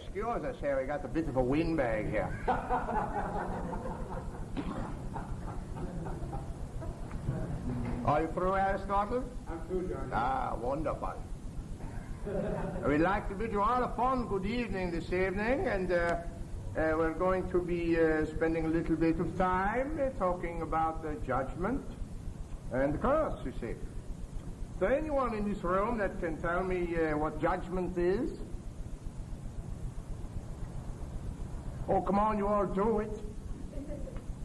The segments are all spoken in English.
excuse us here. We got a bit of a windbag here. Are you through, Aristotle? I'm through, John. Ah, wonderful. We'd like to bid you all a fond good evening this evening, and we're going to be spending a little bit of time talking about the judgment and the curse, you see. Is there anyone in this room that can tell me what judgment is? Oh, come on, you all do it.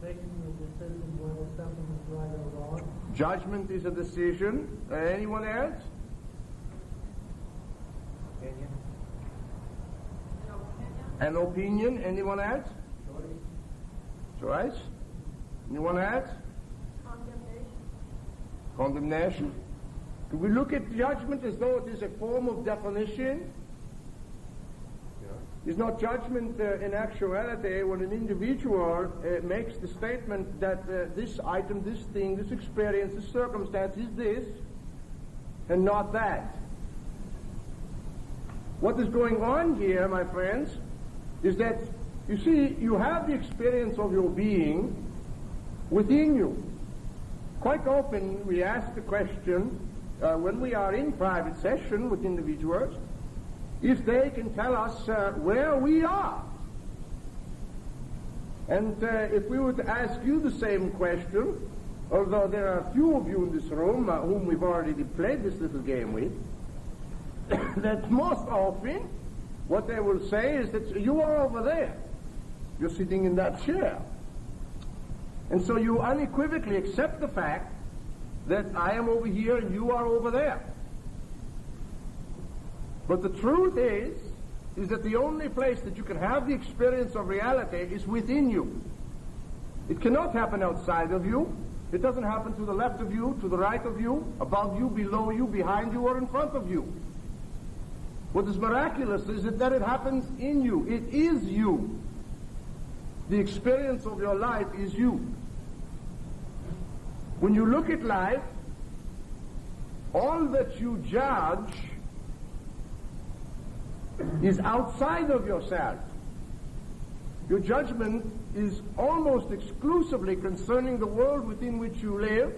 Making a decision whether something is right or wrong. Judgment is a decision. Anyone else? Opinion. An opinion. Anyone else? Choice. Anyone else? Condemnation. Do we look at judgment as though it is a form of definition? Is not judgment in actuality when an individual makes the statement that this item, this thing, this experience, this circumstance is this and not that? What is going on here, my friends, is that, you see, you have the experience of your being within you. Quite often we ask the question, when we are in private session with individuals, if they can tell us where we are. And if we were to ask you the same question, although there are a few of you in this room whom we've already played this little game with, that most often what they will say is that you are over there. You're sitting in that chair. And so you unequivocally accept the fact that I am over here and you are over there. But the truth is that the only place that you can have the experience of reality is within you. It cannot happen outside of you. It doesn't happen to the left of you, to the right of you, above you, below you, behind you, or in front of you. What is miraculous is that it happens in you. It is you. The experience of your life is you. When you look at life, all that you judge is outside of yourself. Your judgment is almost exclusively concerning the world within which you live,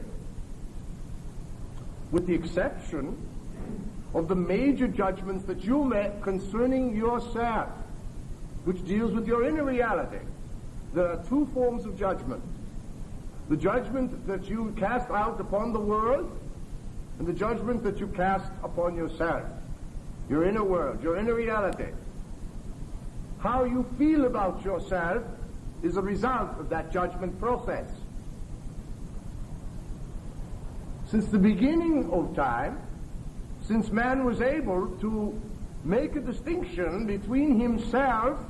with the exception of the major judgments that you make concerning yourself, which deals with your inner reality. There are two forms of judgment. The judgment that you cast out upon the world, and the judgment that you cast upon yourself. Your inner world, your inner reality. How you feel about yourself is a result of that judgment process. Since the beginning of time, since man was able to make a distinction between himself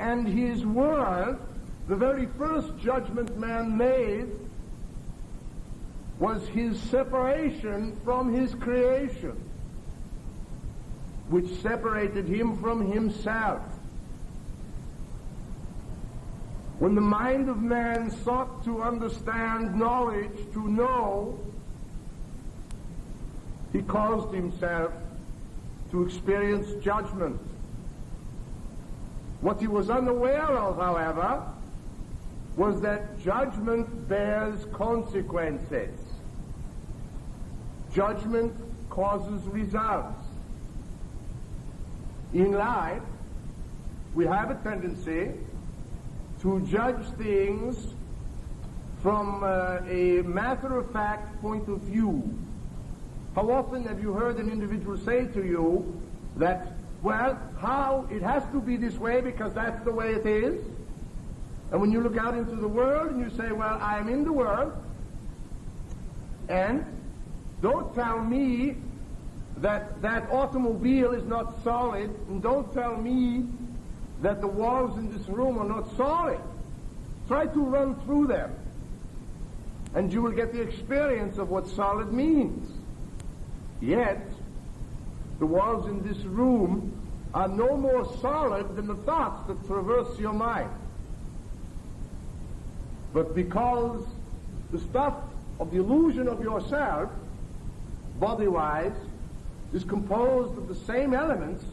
and his world, the very first judgment man made was his separation from his creation, which separated him from himself. When the mind of man sought to understand knowledge, to know, he caused himself to experience judgment. What he was unaware of, however, was that judgment bears consequences. Judgment causes results. In life, we have a tendency to judge things from a matter-of-fact point of view. How often have you heard an individual say to you that, well, how it has to be this way because that's the way it is? And when you look out into the world and you say, well, I am in the world, and don't tell me that automobile is not solid, and don't tell me that the walls in this room are not solid. Try to run through them, and you will get the experience of what solid means. Yet, the walls in this room are no more solid than the thoughts that traverse your mind. But because the stuff of the illusion of yourself, body-wise, is composed of the same elements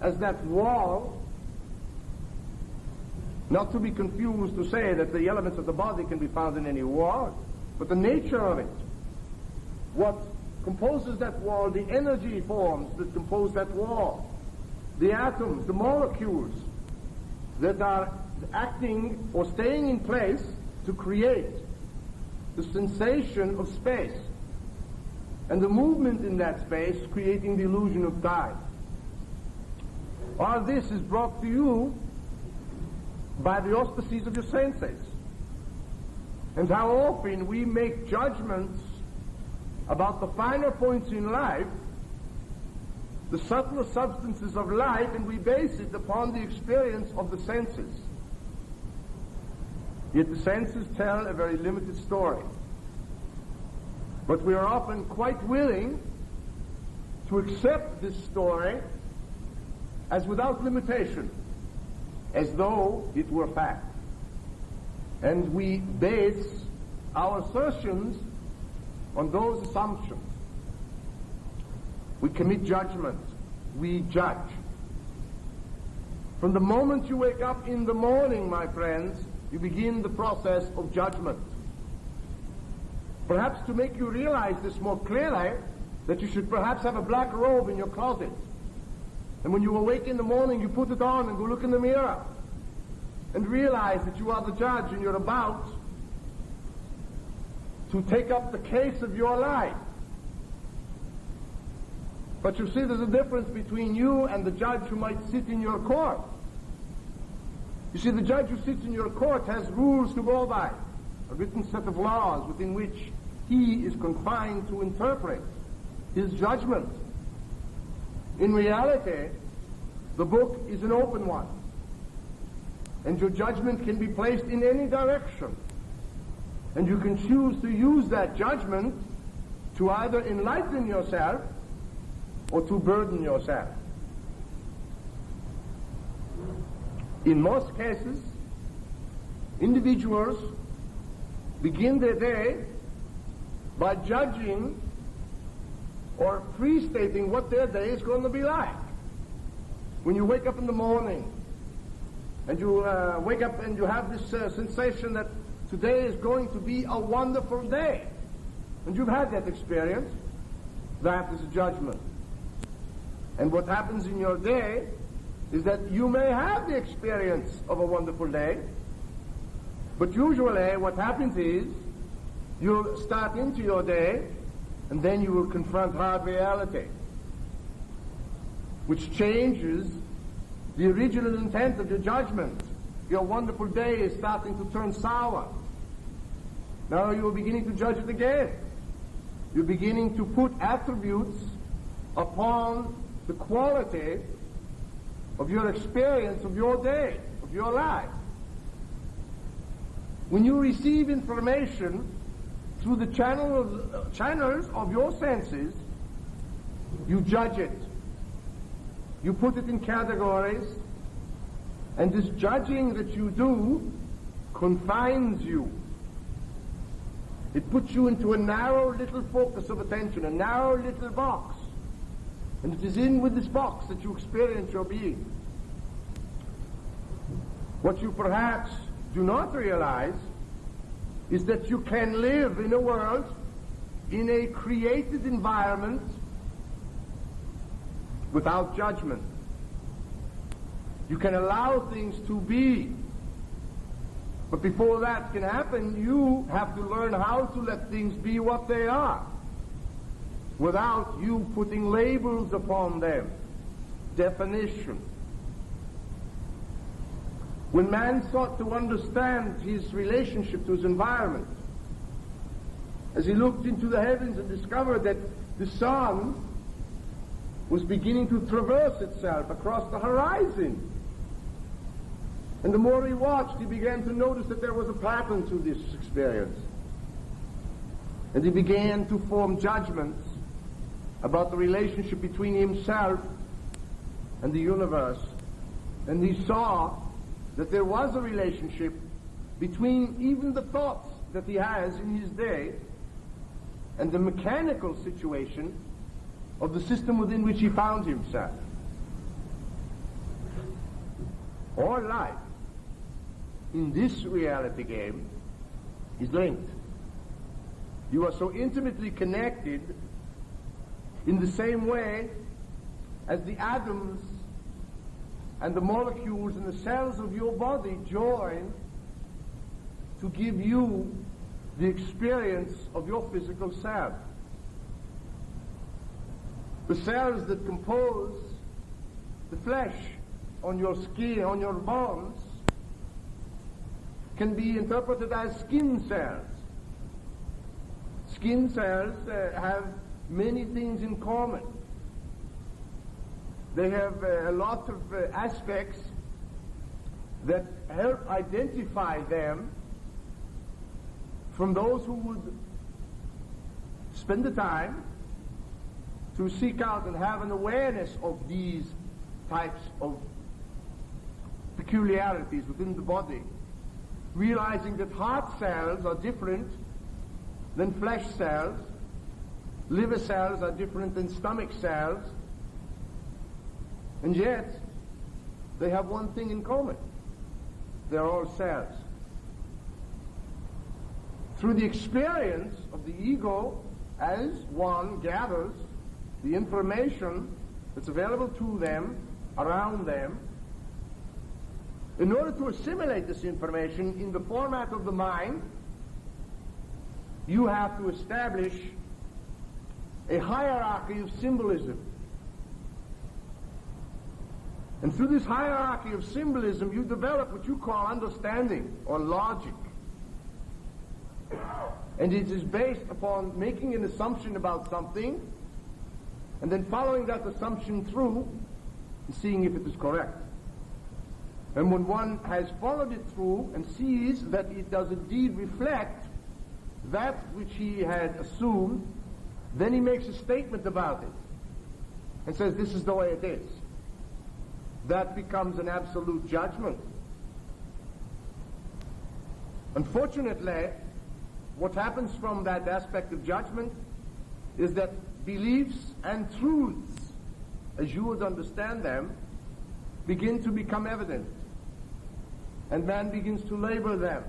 as that wall, not to be confused to say that the elements of the body can be found in any wall, but the nature of it, what composes that wall, the energy forms that compose that wall, the atoms, the molecules that are acting or staying in place to create the sensation of space, and the movement in that space creating the illusion of time. All this is brought to you by the auspices of your senses. And how often we make judgments about the finer points in life, the subtler substances of life, and we base it upon the experience of the senses. Yet the senses tell a very limited story. But we are often quite willing to accept this story as without limitation, as though it were fact. And we base our assertions on those assumptions. We commit judgment. We judge. From the moment you wake up in the morning, my friends, you begin the process of judgment. Perhaps to make you realize this more clearly, that you should perhaps have a black robe in your closet. And when you awake in the morning, you put it on and go look in the mirror and realize that you are the judge and you're about to take up the case of your life. But you see, there's a difference between you and the judge who might sit in your court. You see, the judge who sits in your court has rules to go by, a written set of laws within which he is confined to interpret his judgment. In reality, the book is an open one, and your judgment can be placed in any direction, and you can choose to use that judgment to either enlighten yourself or to burden yourself. In most cases, individuals begin their day by judging or pre-stating what their day is going to be like. When you wake up in the morning and you wake up and you have this sensation that today is going to be a wonderful day, and you've had that experience, that is a judgment. And what happens in your day is that you may have the experience of a wonderful day, but usually what happens is you'll start into your day and then you will confront hard reality, which changes the original intent of your judgment. Your wonderful day is starting to turn sour. Now you're beginning to judge it again. You're beginning to put attributes upon the quality of your experience of your day, of your life. When you receive information through the channels of your senses, you judge it. You put it in categories, and this judging that you do confines you. It puts you into a narrow little focus of attention, a narrow little box. And it is in with this box that you experience your being. What you perhaps do not realize is that you can live in a world, in a created environment, without judgment. You can allow things to be. But before that can happen, you have to learn how to let things be what they are, without you putting labels upon them, definition. When man sought to understand his relationship to his environment, as he looked into the heavens and discovered that the sun was beginning to traverse itself across the horizon, and the more he watched, he began to notice that there was a pattern to this experience. And he began to form judgments about the relationship between himself and the universe. And he saw that there was a relationship between even the thoughts that he has in his day and the mechanical situation of the system within which he found himself. All life in this reality game is linked. You are so intimately connected in the same way as the atoms and the molecules and the cells of your body join to give you the experience of your physical self. The cells that compose the flesh on your skin, on your bones, can be interpreted as skin cells. Skin cells have many things in common. They have a lot of aspects that help identify them from those who would spend the time to seek out and have an awareness of these types of peculiarities within the body, realizing that heart cells are different than flesh cells, liver cells are different than stomach cells, and yet they have one thing in common. They're all cells. Through the experience of the ego, as one gathers the information that's available to them, around them, in order to assimilate this information in the format of the mind, you have to establish a hierarchy of symbolism. And through this hierarchy of symbolism, you develop what you call understanding or logic. And it is based upon making an assumption about something and then following that assumption through and seeing if it is correct. And when one has followed it through and sees that it does indeed reflect that which he had assumed, then he makes a statement about it and says, this is the way it is. That becomes an absolute judgment. Unfortunately, what happens from that aspect of judgment is that beliefs and truths, as you would understand them, begin to become evident. And man begins to label them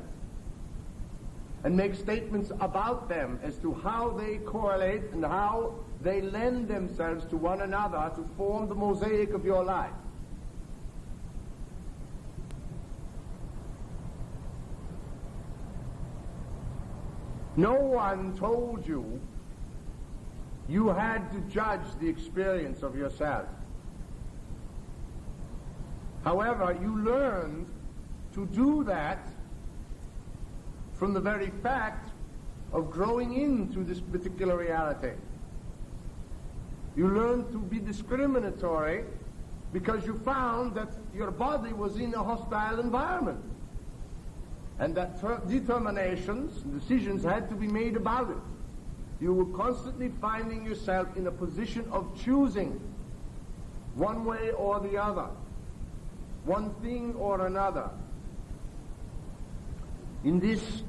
and make statements about them as to how they correlate and how they lend themselves to one another to form the mosaic of your life. No one told you you had to judge the experience of yourself. However, you learned to do that from the very fact of growing into this particular reality. You learned to be discriminatory because you found that your body was in a hostile environment. And that determinations, decisions had to be made about it. You were constantly finding yourself in a position of choosing one way or the other, one thing or another. In this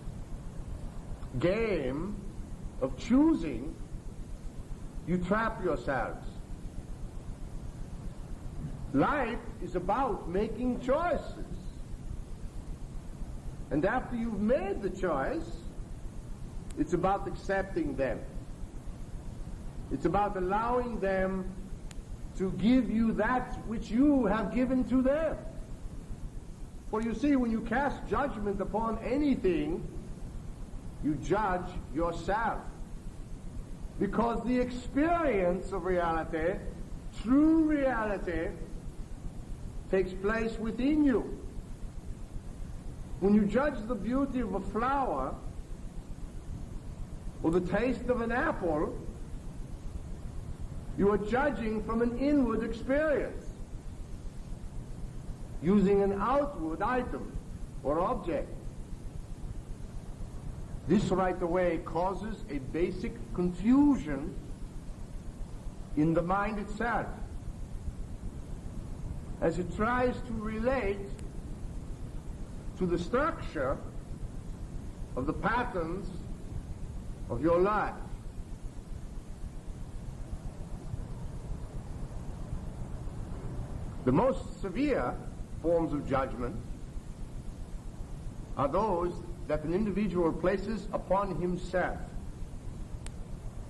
game of choosing, you trap yourselves. Life is about making choices. And after you've made the choice, it's about accepting them. It's about allowing them to give you that which you have given to them. For you see, when you cast judgment upon anything, you judge yourself. Because the experience of reality, true reality, takes place within you. When you judge the beauty of a flower or the taste of an apple, you are judging from an inward experience, using an outward item or object. This right away causes a basic confusion in the mind itself as it tries to relate to the structure of the patterns of your life. The most severe forms of judgment are those that an individual places upon himself.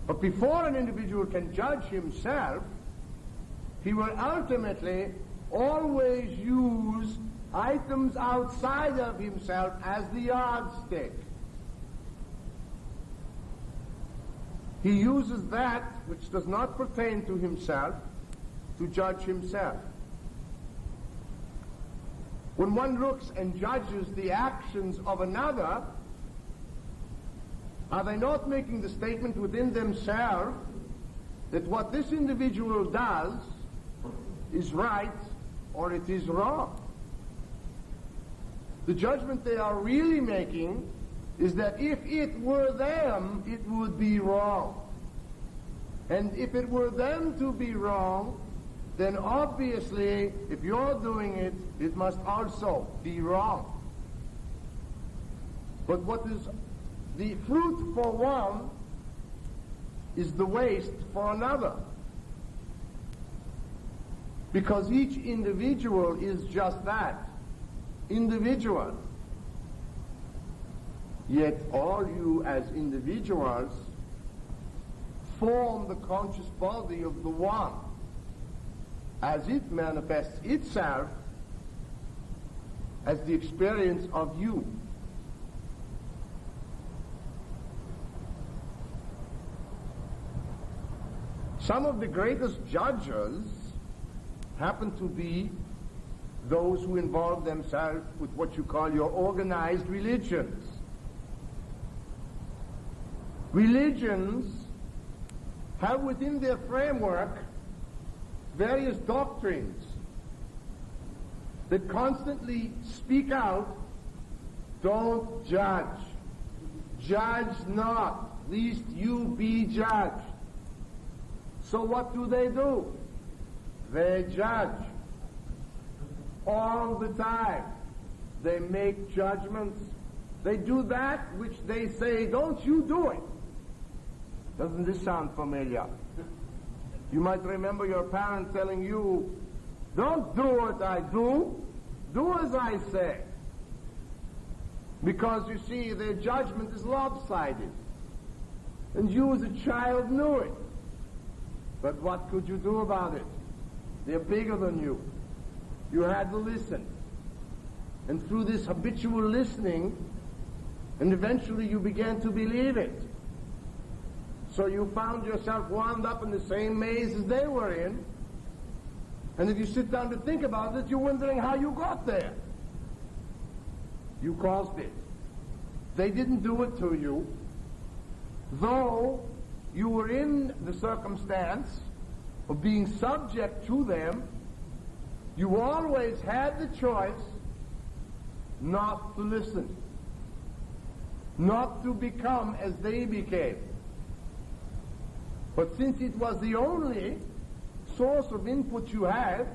But before an individual can judge himself, he will ultimately always use items outside of himself as the yardstick. He uses that which does not pertain to himself to judge himself. When one looks and judges the actions of another, are they not making the statement within themselves that what this individual does is right or it is wrong? The judgment they are really making is that if it were them, it would be wrong. And if it were them to be wrong, then obviously, if you're doing it, it must also be wrong. But what is the fruit for one is the waste for another. Because each individual is just that, individual. Yet all you as individuals form the conscious body of the one as it manifests itself as the experience of you. Some of the greatest judges happen to be those who involve themselves with what you call your organized religions. Religions have within their framework various doctrines that constantly speak out, don't judge. Judge not, lest you be judged. So what do? They judge. All the time. They make judgments. They do that which they say, don't you do it. Doesn't this sound familiar? You might remember your parent telling you, don't do what I do, do as I say. Because you see, their judgment is lopsided. And you as a child knew it. But what could you do about it? They're bigger than you. You had to listen. And through this habitual listening, and eventually you began to believe it. So you found yourself wound up in the same maze as they were in. And if you sit down to think about it, you're wondering how you got there. You caused it. They didn't do it to you. Though you were in the circumstance of being subject to them, you always had the choice not to listen, not to become as they became. But since it was the only source of input you had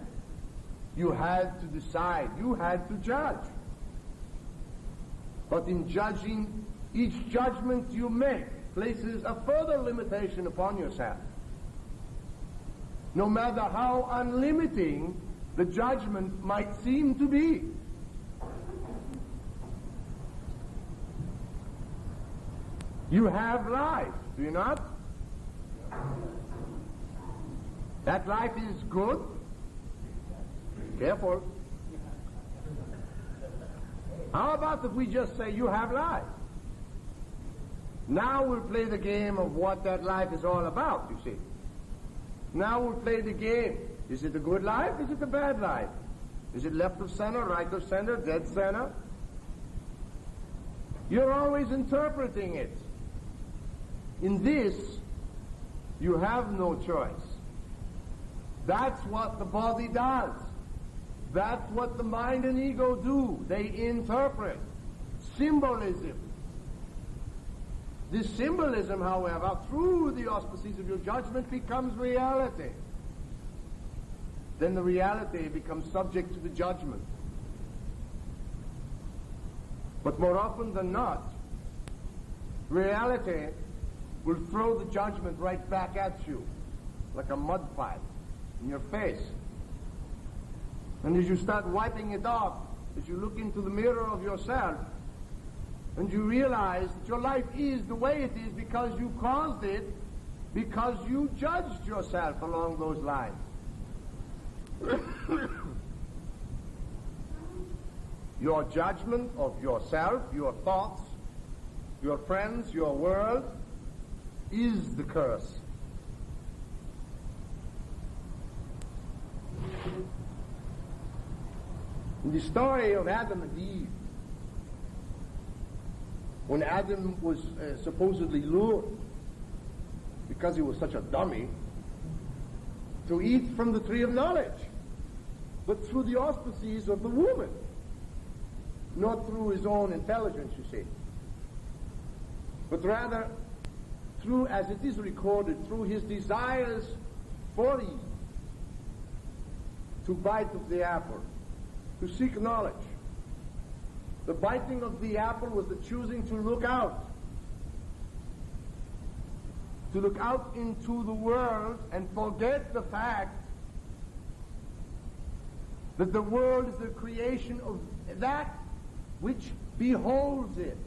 to decide, you had to judge. But in judging, each judgment you make places a further limitation upon yourself. No matter how unlimiting the judgment might seem to be. You have life, do you not? That life is good. Careful. How about if we just say you have life? Now we'll play the game of what that life is all about, you see. Now we'll play the game. Is it a good life? Is it a bad life? Is it left of center, right of center, dead center? You're always interpreting it. In this, you have no choice. That's what the body does. That's what the mind and ego do. They interpret. Symbolism. This symbolism, however, through the auspices of your judgment, becomes reality. Then the reality becomes subject to the judgment. But more often than not, reality will throw the judgment right back at you, like a mud pie in your face. And as you start wiping it off, as you look into the mirror of yourself, and you realize that your life is the way it is because you caused it, because you judged yourself along those lines. Your judgment of yourself, your thoughts, your friends, your world, is the curse. In the story of Adam and Eve, when Adam was supposedly lured, because he was such a dummy, to eat from the tree of knowledge, but through the auspices of the woman, not through his own intelligence, you see, but rather through, as it is recorded, through his desires for Eve, to bite of the apple, to seek knowledge. The biting of the apple was the choosing to look out into the world and forget the fact that the world is the creation of that which beholds it.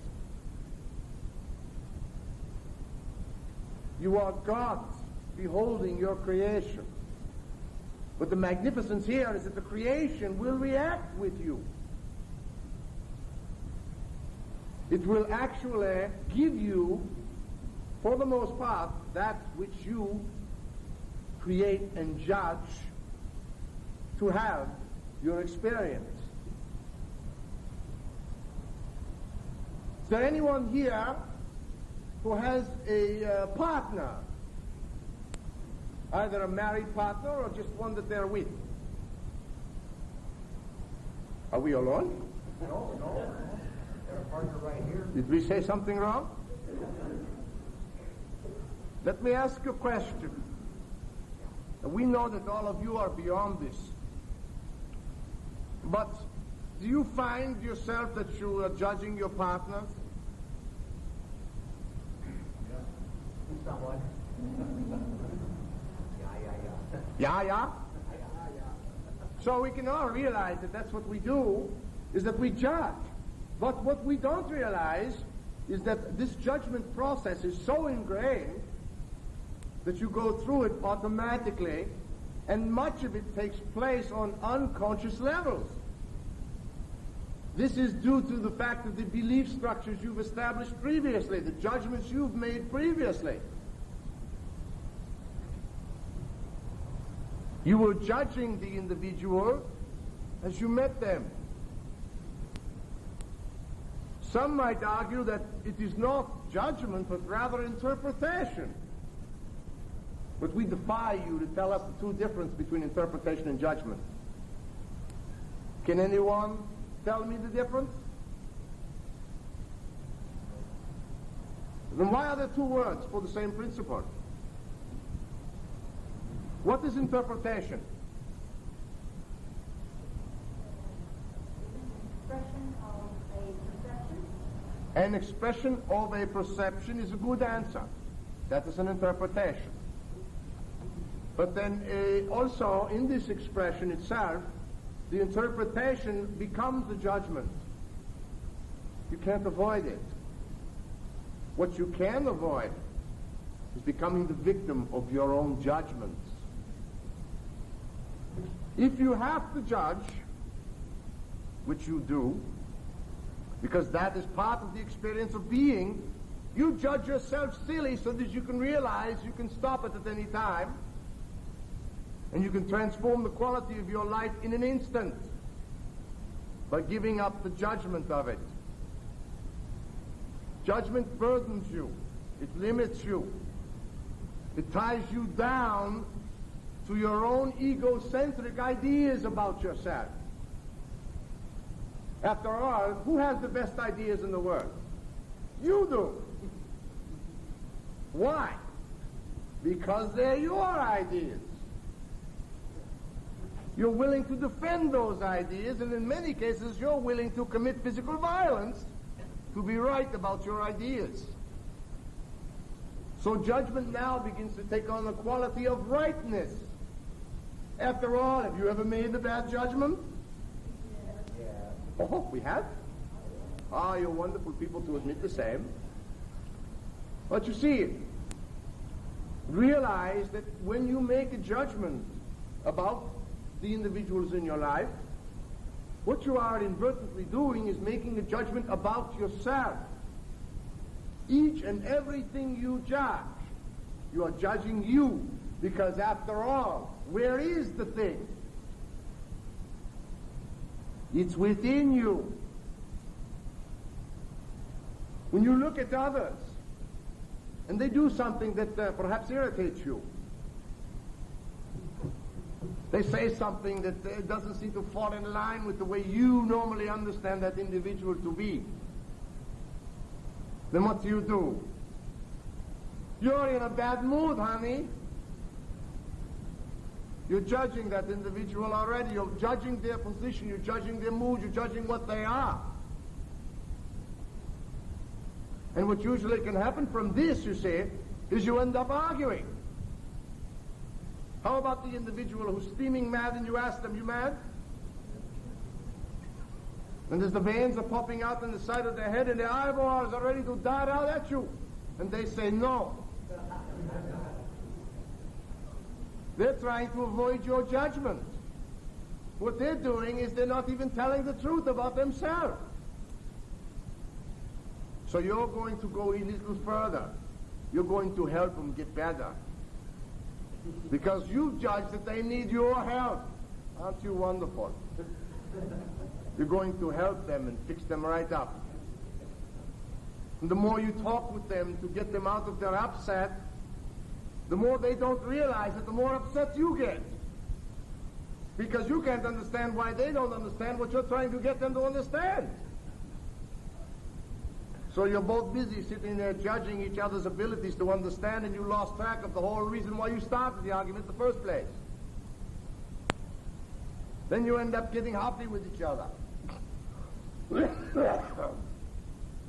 You are gods beholding your creation. But the magnificence here is that the creation will react with you. It will actually give you, for the most part, that which you create and judge to have your experience. Is there anyone here who has a partner? Either a married partner or just one that they're with? Are we alone? No. There's a partner right here. Did we say something wrong? Let me ask you a question. We know that all of you are beyond this. But do you find yourself that you are judging your partners? Someone. Yeah. So we can all realize that that's what we do, is that we judge. But what we don't realize is that this judgment process is so ingrained that you go through it automatically, and much of it takes place on unconscious levels. This is due to the fact of the belief structures you've established previously, the judgments you've made previously. You were judging the individual as you met them. Some might argue that it is not judgment, but rather interpretation. But we defy you to tell us the true difference between interpretation and judgment. Can anyone tell me the difference? Then why are there two words for the same principle? What is interpretation? Expression of a perception. An expression of a perception is a good answer. That is an interpretation. But then also in this expression itself, the interpretation becomes a judgment. You can't avoid it. What you can avoid is becoming the victim of your own judgments. If you have to judge, which you do, because that is part of the experience of being, you judge yourself silly so that you can realize you can stop it at any time, and you can transform the quality of your life in an instant by giving up the judgment of it. Judgment burdens you. It limits you. It ties you down to your own egocentric ideas about yourself. After all, who has the best ideas in the world? You do. Why? Because they're your ideas. You're willing to defend those ideas, and in many cases you're willing to commit physical violence to be right about your ideas. So judgment now begins to take on the quality of rightness. After all, have you ever made a bad judgment? Yeah. Oh, we have? Ah, you're wonderful people to admit the same. But you see, realize that when you make a judgment about the individuals in your life, what you are inadvertently doing is making a judgment about yourself. Each and everything you judge, you are judging you, because after all, where is the thing? It's within you. When you look at others, and they do something that perhaps irritates you, they say something that doesn't seem to fall in line with the way you normally understand that individual to be, then what do? You're in a bad mood, honey. You're judging that individual already. You're judging their position. You're judging their mood. You're judging what they are. And what usually can happen from this, you see, is you end up arguing. How about the individual who's steaming mad and you ask them, you mad? And as the veins are popping out on the side of their head and their eyeballs are ready to dart out at you. And they say no. They're trying to avoid your judgment. What they're doing is they're not even telling the truth about themselves. So you're going to go a little further. You're going to help them get better. Because you judge that they need your help. Aren't you wonderful? You're going to help them and fix them right up. And the more you talk with them to get them out of their upset, the more they don't realize it, the more upset you get. Because you can't understand why they don't understand what you're trying to get them to understand. So you're both busy sitting there judging each other's abilities to understand, and you lost track of the whole reason why you started the argument in the first place. Then you end up getting happy with each other.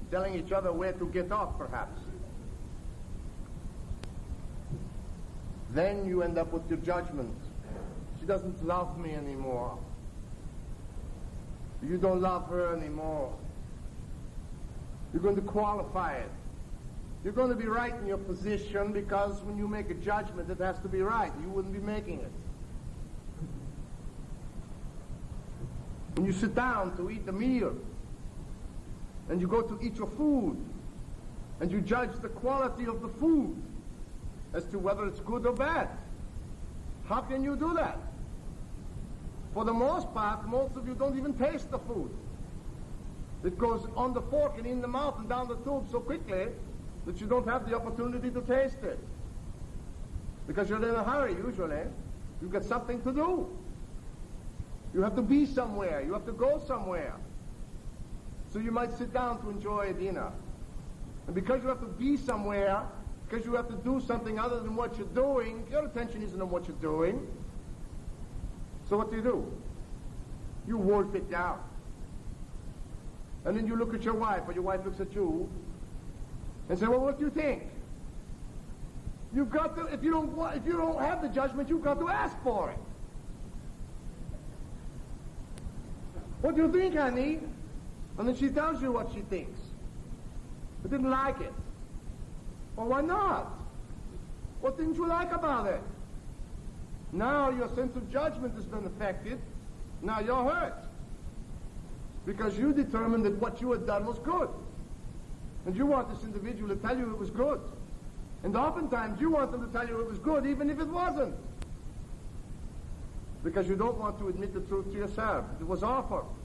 Telling each other where to get off, perhaps. Then you end up with your judgment. She doesn't love me anymore. You don't love her anymore. You're going to qualify it. You're going to be right in your position, because when you make a judgment, it has to be right. You wouldn't be making it. When you sit down to eat a meal, and you go to eat your food, and you judge the quality of the food as to whether it's good or bad, how can you do that? For the most part, most of you don't even taste the food. It goes on the fork and in the mouth and down the tube so quickly that you don't have the opportunity to taste it. Because you're in a hurry, usually. You've got something to do. You have to be somewhere. You have to go somewhere. So you might sit down to enjoy a dinner. And because you have to be somewhere, because you have to do something other than what you're doing, your attention isn't on what you're doing. So what do? You wolf it down. And then you look at your wife, or your wife looks at you, and say, well, what do you think? You've got to, if you don't have the judgment, you've got to ask for it. What do you think, honey? And then she tells you what she thinks. I didn't like it. Well, why not? What didn't you like about it? Now your sense of judgment has been affected. Now you're hurt. Because you determined that what you had done was good. And you want this individual to tell you it was good. And oftentimes you want them to tell you it was good even if it wasn't. Because you don't want to admit the truth to yourself. It was awful.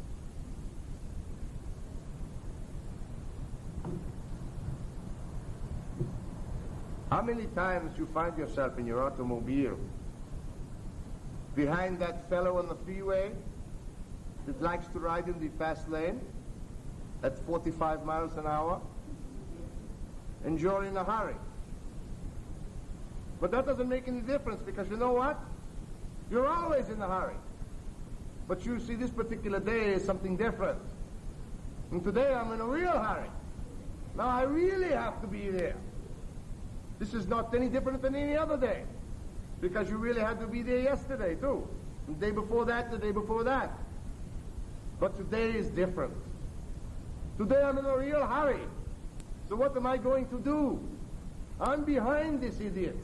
How many times you find yourself in your automobile behind that fellow on the freeway that likes to ride in the fast lane at 45 miles an hour, and you're in a hurry. But that doesn't make any difference, because you know what? You're always in a hurry. But you see, this particular day is something different. And today I'm in a real hurry. Now I really have to be there. This is not any different than any other day. because you really had to be there yesterday too. The day before that, the day before that. But today is different. Today I'm in a real hurry. So what am I going to do? I'm behind this idiot.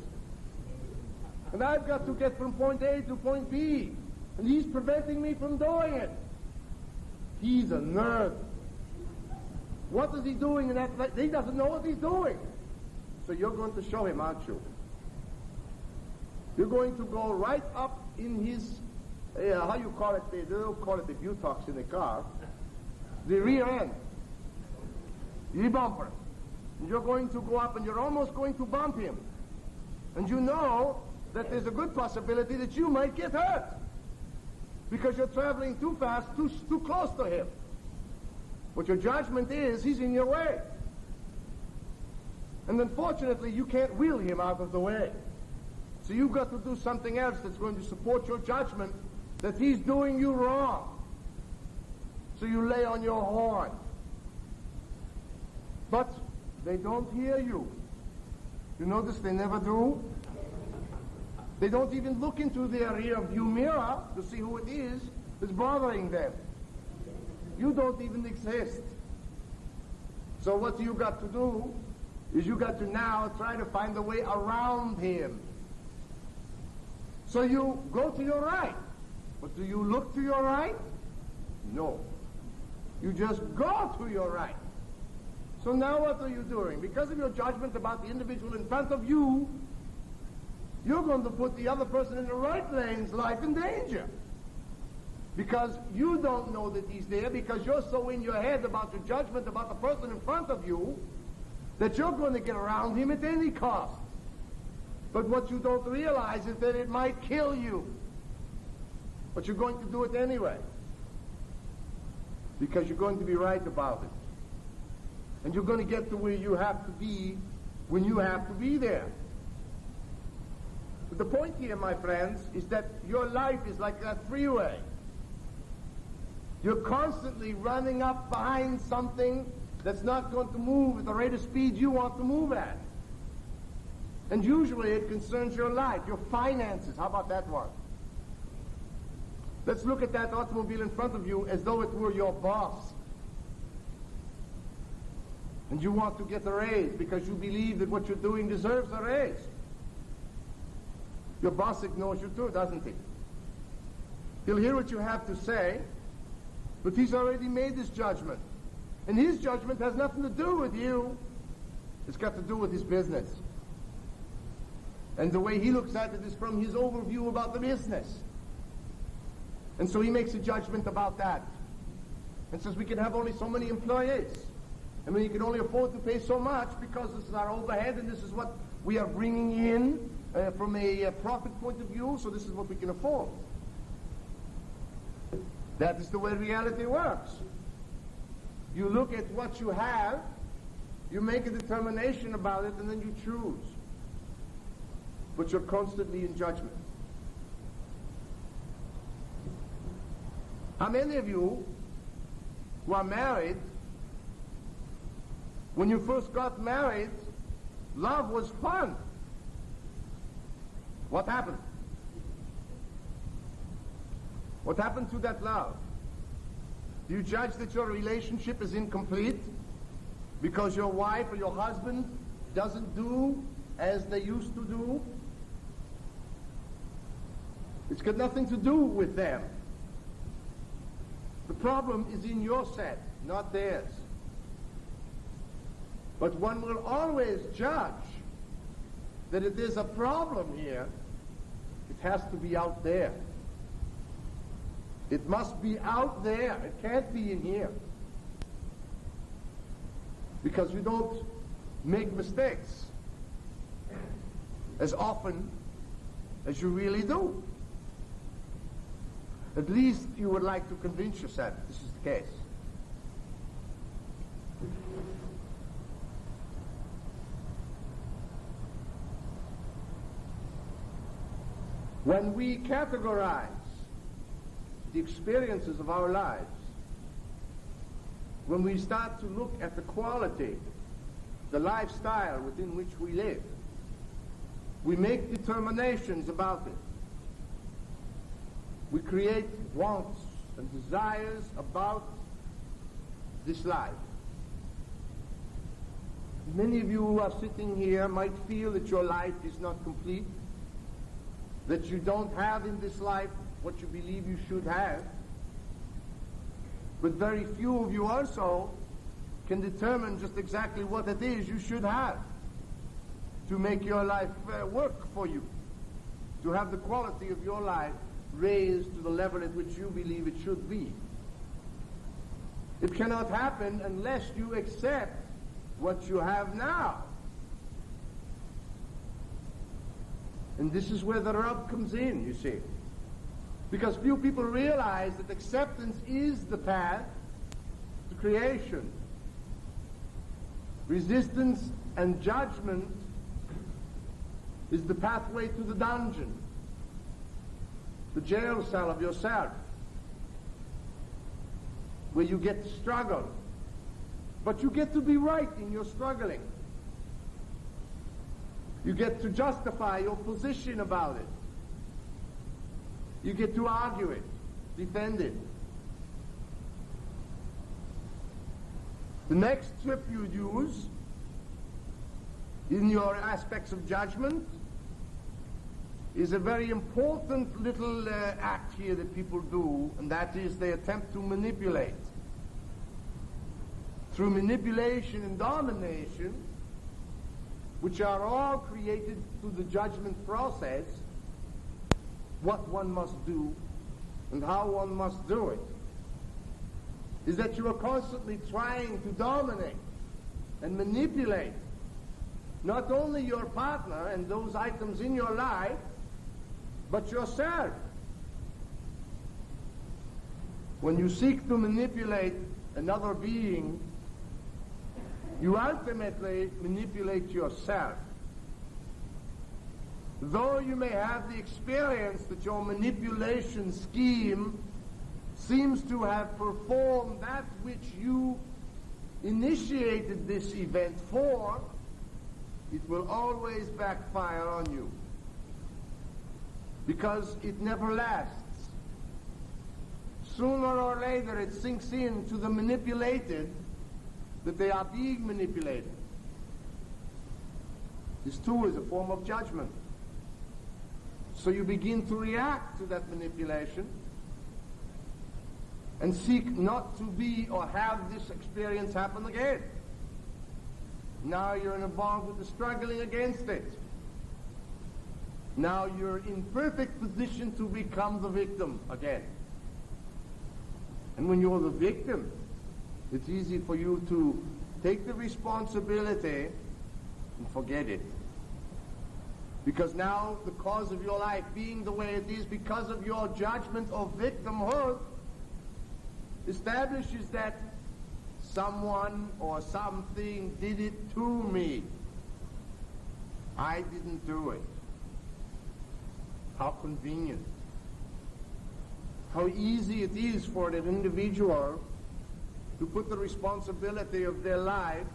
And I've got to get from point A to point B. And he's preventing me from doing it. He's a nerd. What is he doing in that place? He doesn't know what he's doing. So you're going to show him, aren't you? You're going to go right up in his, how you call it, they don't call it the butox in the car, the rear end, the bumper. And you're going to go up and you're almost going to bump him. And you know that there's a good possibility that you might get hurt because you're traveling too fast, too close to him. What your judgment is, he's in your way. And unfortunately, you can't wheel him out of the way. So you've got to do something else that's going to support your judgment that he's doing you wrong. So you lay on your horn. But they don't hear you. You notice they never do? They don't even look into their rear view mirror to see who it is that's bothering them. You don't even exist. So what you got to do is you got to now try to find a way around him. So you go to your right. But do you look to your right? No. You just go to your right. So now what are you doing? Because of your judgment about the individual in front of you, you're going to put the other person in the right lane's life in danger. Because you don't know that he's there, because you're so in your head about your judgment about the person in front of you, that you're going to get around him at any cost. But what you don't realize is that it might kill you. But you're going to do it anyway. Because you're going to be right about it. And you're going to get to where you have to be when you have to be there. But the point here, my friends, is that your life is like that freeway. You're constantly running up behind something that's not going to move at the rate of speed you want to move at. And usually it concerns your life, your finances. How about that one? Let's look at that automobile in front of you as though it were your boss. And you want to get a raise because you believe that what you're doing deserves a raise. Your boss ignores you too, doesn't he? He'll hear what you have to say, but he's already made his judgment. And his judgment has nothing to do with you. It's got to do with his business. And the way he looks at it is from his overview about the business. And so he makes a judgment about that. And says we can have only so many employees. I mean, you can only afford to pay so much because this is our overhead and this is what we are bringing in from a profit point of view, so this is what we can afford. That is the way reality works. You look at what you have, you make a determination about it, and then you choose. But you're constantly in judgment. How many of you who are married, when you first got married, love was fun? What happened? What happened to that love? Do you judge that your relationship is incomplete because your wife or your husband doesn't do as they used to do? It's got nothing to do with them. The problem is in your set, not theirs. But one will always judge that if there's a problem here, it has to be out there. It must be out there. It can't be in here. Because you don't make mistakes as often as you really do. At least you would like to convince yourself this is the case. When we categorize the experiences of our lives, when we start to look at the quality, the lifestyle within which we live, We make determinations about it. We create wants and desires about this life. Many of you who are sitting here might feel that your life is not complete, that you don't have in this life what you believe you should have. But very few of you also can determine just exactly what it is you should have to make your life work for you, to have the quality of your life raised to the level at which you believe it should be. It cannot happen unless you accept what you have now. And this is where the rub comes in, you see. Because few people realize that acceptance is the path to creation. Resistance and judgment is the pathway to the dungeon, the jail cell of yourself, where you get to struggle. But you get to be right in your struggling. You get to justify your position about it. You get to argue it, defend it. The next trip you use in your aspects of judgment is a very important little act here that people do, and that is they attempt to manipulate. Through manipulation and domination, which are all created through the judgment process, what one must do and how one must do it, is that you are constantly trying to dominate and manipulate not only your partner and those items in your life, but yourself. When you seek to manipulate another being, you ultimately manipulate yourself. Though you may have the experience that your manipulation scheme seems to have performed that which you initiated this event for, it will always backfire on you, because it never lasts. Sooner or later it sinks into the manipulated that they are being manipulated. This too is a form of judgment. So you begin to react to that manipulation and seek not to be or have this experience happen again. Now you're involved with the struggling against it. Now you're in perfect position to become the victim again. And when you're the victim, it's easy for you to take the responsibility and forget it. Because now the cause of your life being the way it is because of your judgment of victimhood establishes that someone or something did it to me. I didn't do it. How convenient. How easy it is for an individual to put the responsibility of their life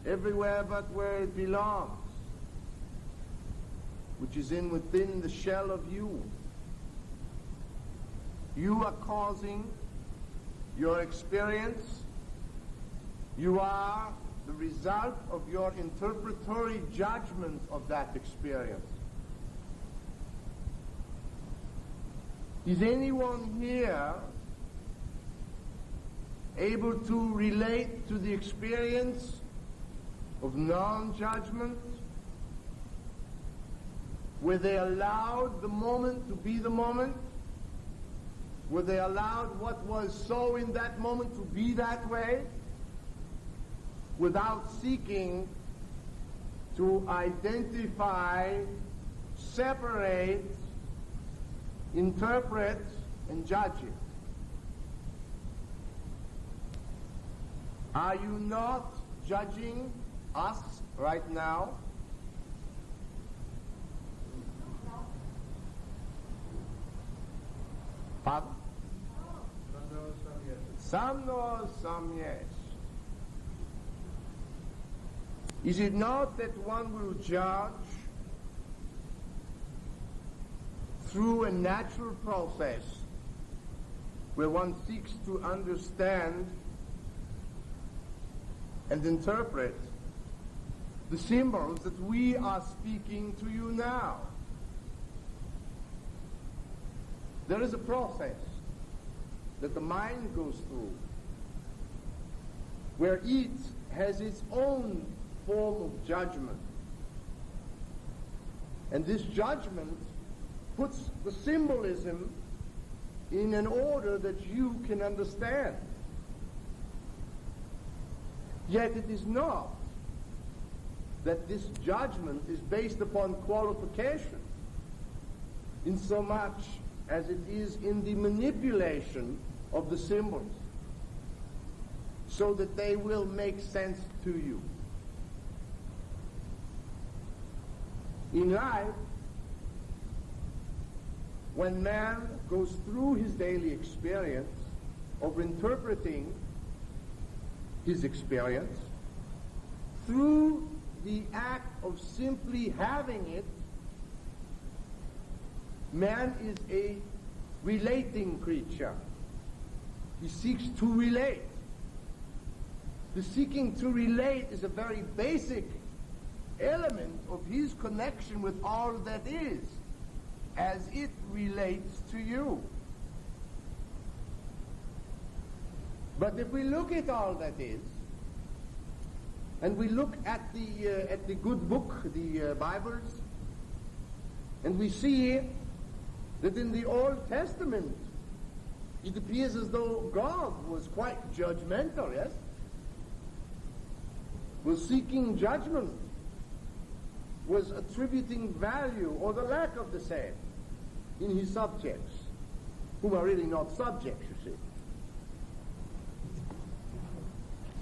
everywhere but where it belongs, which is within the shell of you. You are causing your experience. You are the result of your interpretatory judgment of that experience. Is anyone here able to relate to the experience of non-judgment, where they allowed the moment to be the moment, where they allowed what was so in that moment to be that way, without seeking to identify, separate, interpret, and judge it? Are you not judging us right now? Pardon? Some no, some yes. Is it not that one will judge through a natural process where one seeks to understand and interpret the symbols that we are speaking to you now. There is a process that the mind goes through where it has its own form of judgment. And this judgment puts the symbolism in an order that you can understand. Yet it is not that this judgment is based upon qualification in so much as it is in the manipulation of the symbols so that they will make sense to you. In life, when man goes through his daily experience of interpreting his experience through the act of simply having it, man is a relating creature. He seeks to relate. The seeking to relate is a very basic element of his connection with all that is, as it relates to you. But if we look at all that is, and we look at the good book, the Bibles, and we see that in the Old Testament it appears as though God was quite judgmental, yes? Was seeking judgment, was attributing value or the lack of the same in his subjects, whom are really not subjects, you see.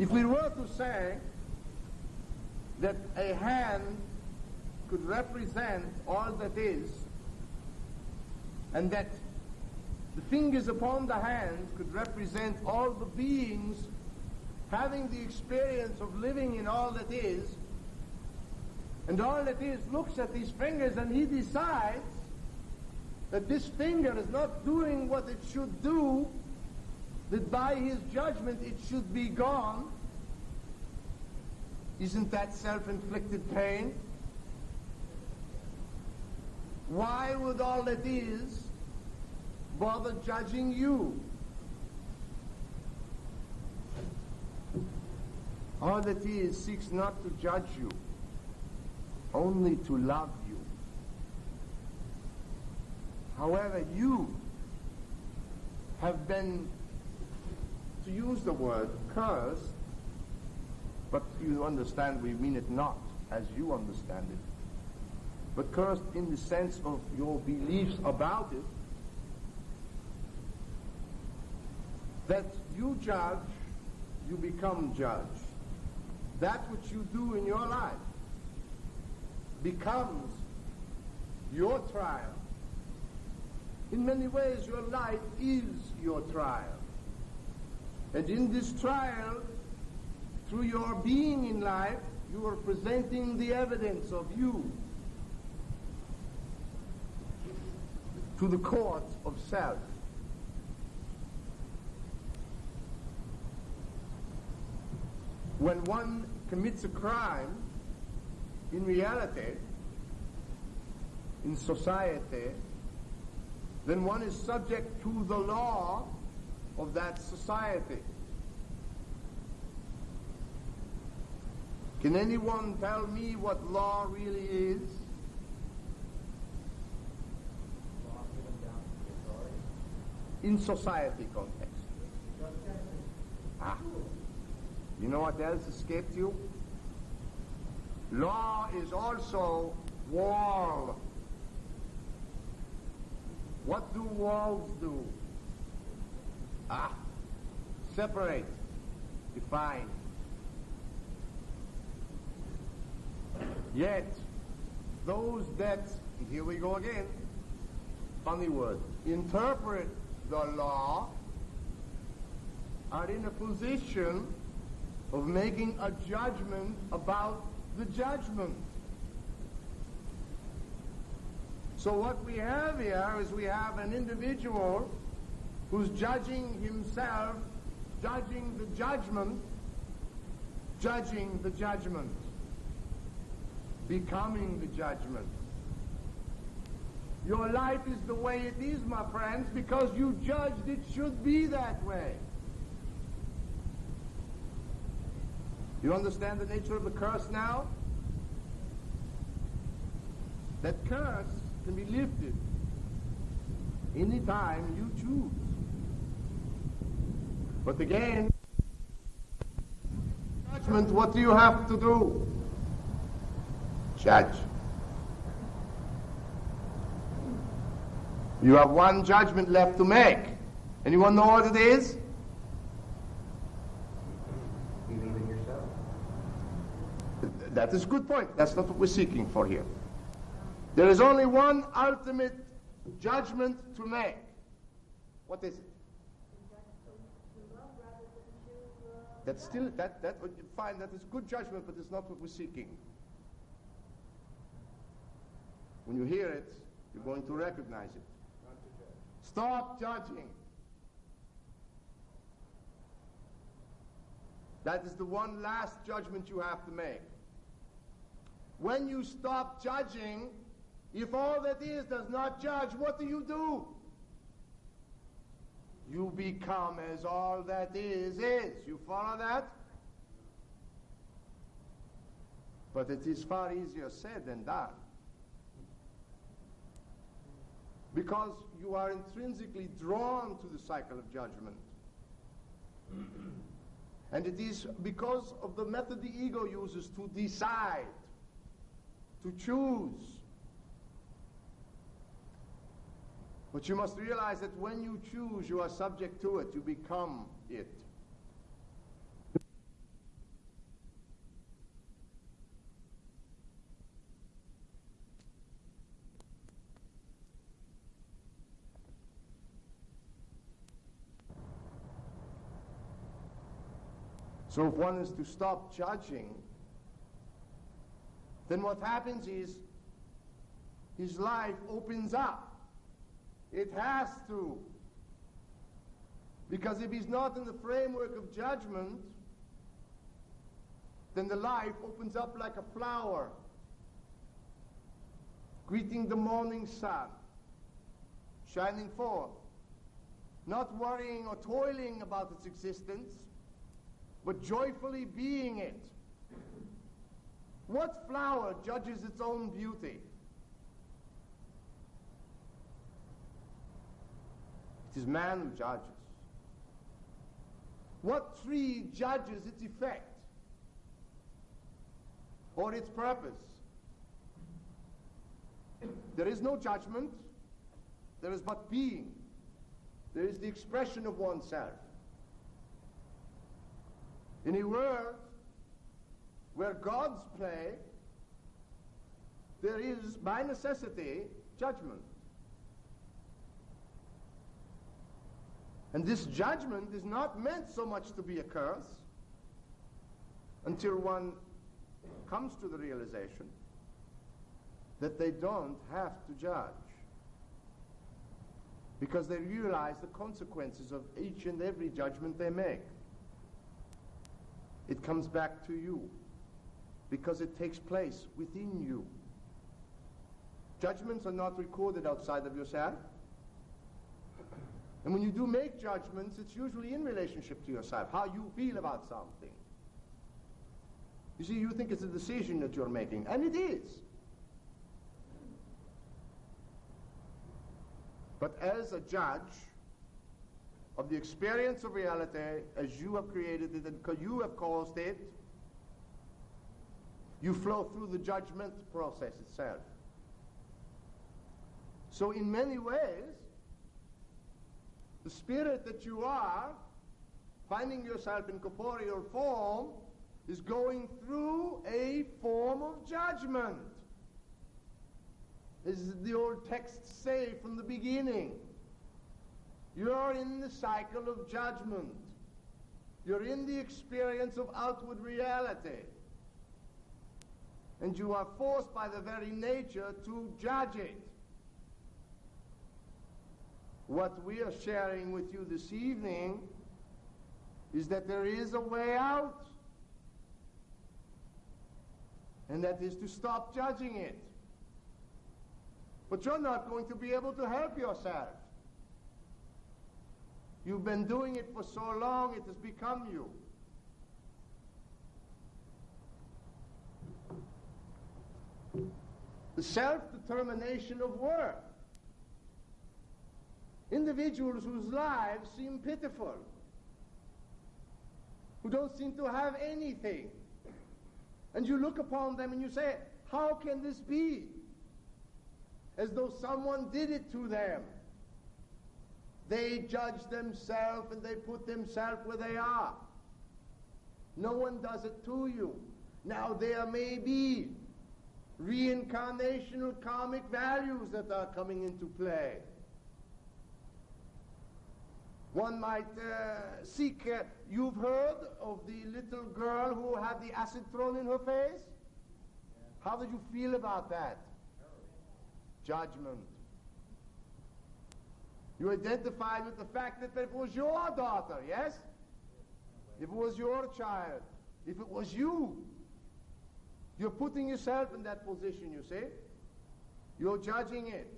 If we were to say that a hand could represent all that is, and that the fingers upon the hand could represent all the beings having the experience of living in all that is, and all that is looks at these fingers and he decides that this finger is not doing what it should do, that by his judgment it should be gone. Isn't that self-inflicted pain? Why would all that is bother judging you? All that is seeks not to judge you, only to love you. However, you have been, to use the word, cursed, but you understand we mean it not as you understand it, but cursed in the sense of your beliefs about it, that you judge, you become judge. That which you do in your life becomes your trial. In many ways, your life is your trial. And in this trial, through your being in life, you are presenting the evidence of you to the court of self. When one commits a crime, in reality, in society, then one is subject to the law of that society. Can anyone tell me what law really is? Law given down to the authority. In society context. Ah. You know what else escaped you? Law is also wall. What do walls do? Ah, separate, define. Yet, those that, and here we go again, funny word, interpret the law are in a position of making a judgment about the judgment. So what we have here is we have an individual who's judging himself, judging the judgment, becoming the judgment. Your life is the way it is, my friends, because you judged it should be that way. You understand the nature of the curse now? That curse can be lifted anytime you choose. But again, judgment, what do you have to do? Judge. You have one judgment left to make. Anyone know what it is? Believe in yourself. That is a good point. That's not what we're seeking for here. There is only one ultimate judgment to make. What is it? That's still, fine, that is good judgment, but it's not what we're seeking. When you hear it, you're going to recognize it. Stop judging. That is the one last judgment you have to make. When you stop judging, if all that is does not judge, what do? You become as all that is. You follow that? But it is far easier said than done. Because you are intrinsically drawn to the cycle of judgment. And it is because of the method the ego uses to decide, to choose. But you must realize that when you choose, you are subject to it. You become it. So if one is to stop judging, then what happens is his life opens up. It has to. Because if he's not in the framework of judgment, then the life opens up like a flower, greeting the morning sun, shining forth, not worrying or toiling about its existence, but joyfully being it. What flower judges its own beauty? It is man who judges. What tree judges its effect or its purpose? There is no judgment. There is but being. There is the expression of oneself. In a world where gods play, there is, by necessity, judgment. And this judgment is not meant so much to be a curse until one comes to the realization that they don't have to judge, because they realize the consequences of each and every judgment they make. It comes back to you because it takes place within you. Judgments are not recorded outside of yourself. And when you do make judgments, it's usually in relationship to yourself, how you feel about something. You see, you think it's a decision that you're making, and it is. But as a judge of the experience of reality, as you have created it and you have caused it, you flow through the judgment process itself. So in many ways, the spirit that you are, finding yourself in corporeal form, is going through a form of judgment. As the old texts say from the beginning, you're in the cycle of judgment. You're in the experience of outward reality. And you are forced by the very nature to judge it. What we are sharing with you this evening is that there is a way out. And that is to stop judging it. But you're not going to be able to help yourself. You've been doing it for so long, it has become you. The self-determination of worth. Individuals whose lives seem pitiful, who don't seem to have anything. And you look upon them and you say, how can this be? As though someone did it to them. They judge themselves and they put themselves where they are. No one does it to you. Now there may be reincarnational karmic values that are coming into play. One might seek, you've heard of the little girl who had the acid thrown in her face? How did you feel about that? Judgment. You identified with the fact that it was your daughter, yes? If it was your child, if it was you, you're putting yourself in that position, you see? You're judging it.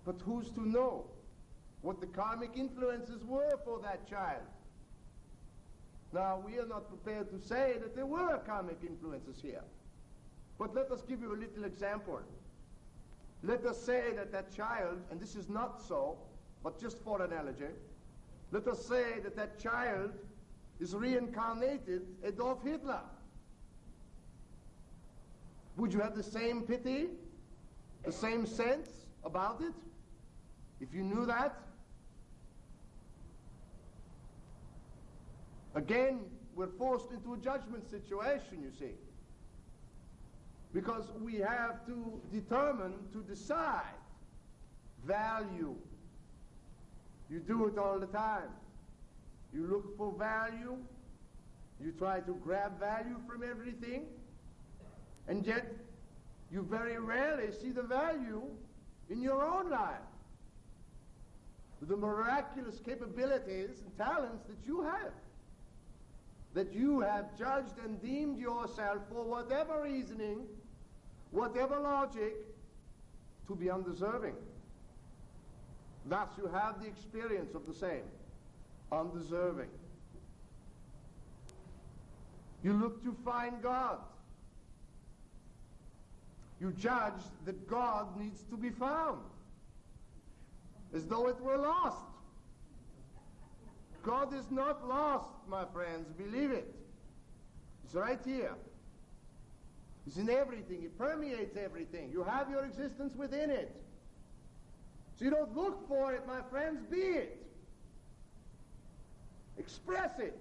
But who's to know what the karmic influences were for that child? Now, we are not prepared to say that there were karmic influences here. But let us give you a little example. Let us say that that child, and this is not so, but just for analogy, let us say that that child is reincarnated Adolf Hitler. Would you have the same pity, the same sense about it, if you knew that? Again, we're forced into a judgment situation, you see. Because we have to determine, to decide, value. You do it all the time. You look for value, you try to grab value from everything, and yet you very rarely see the value in your own life. The miraculous capabilities and talents that you have judged and deemed yourself, for whatever reasoning, whatever logic, to be undeserving. Thus you have the experience of the same, undeserving. You look to find God. You judge that God needs to be found, as though it were lost. God is not lost, my friends, believe it. It's right here. It's in everything. It permeates everything. You have your existence within it. So you don't look for it, my friends, be it. Express it.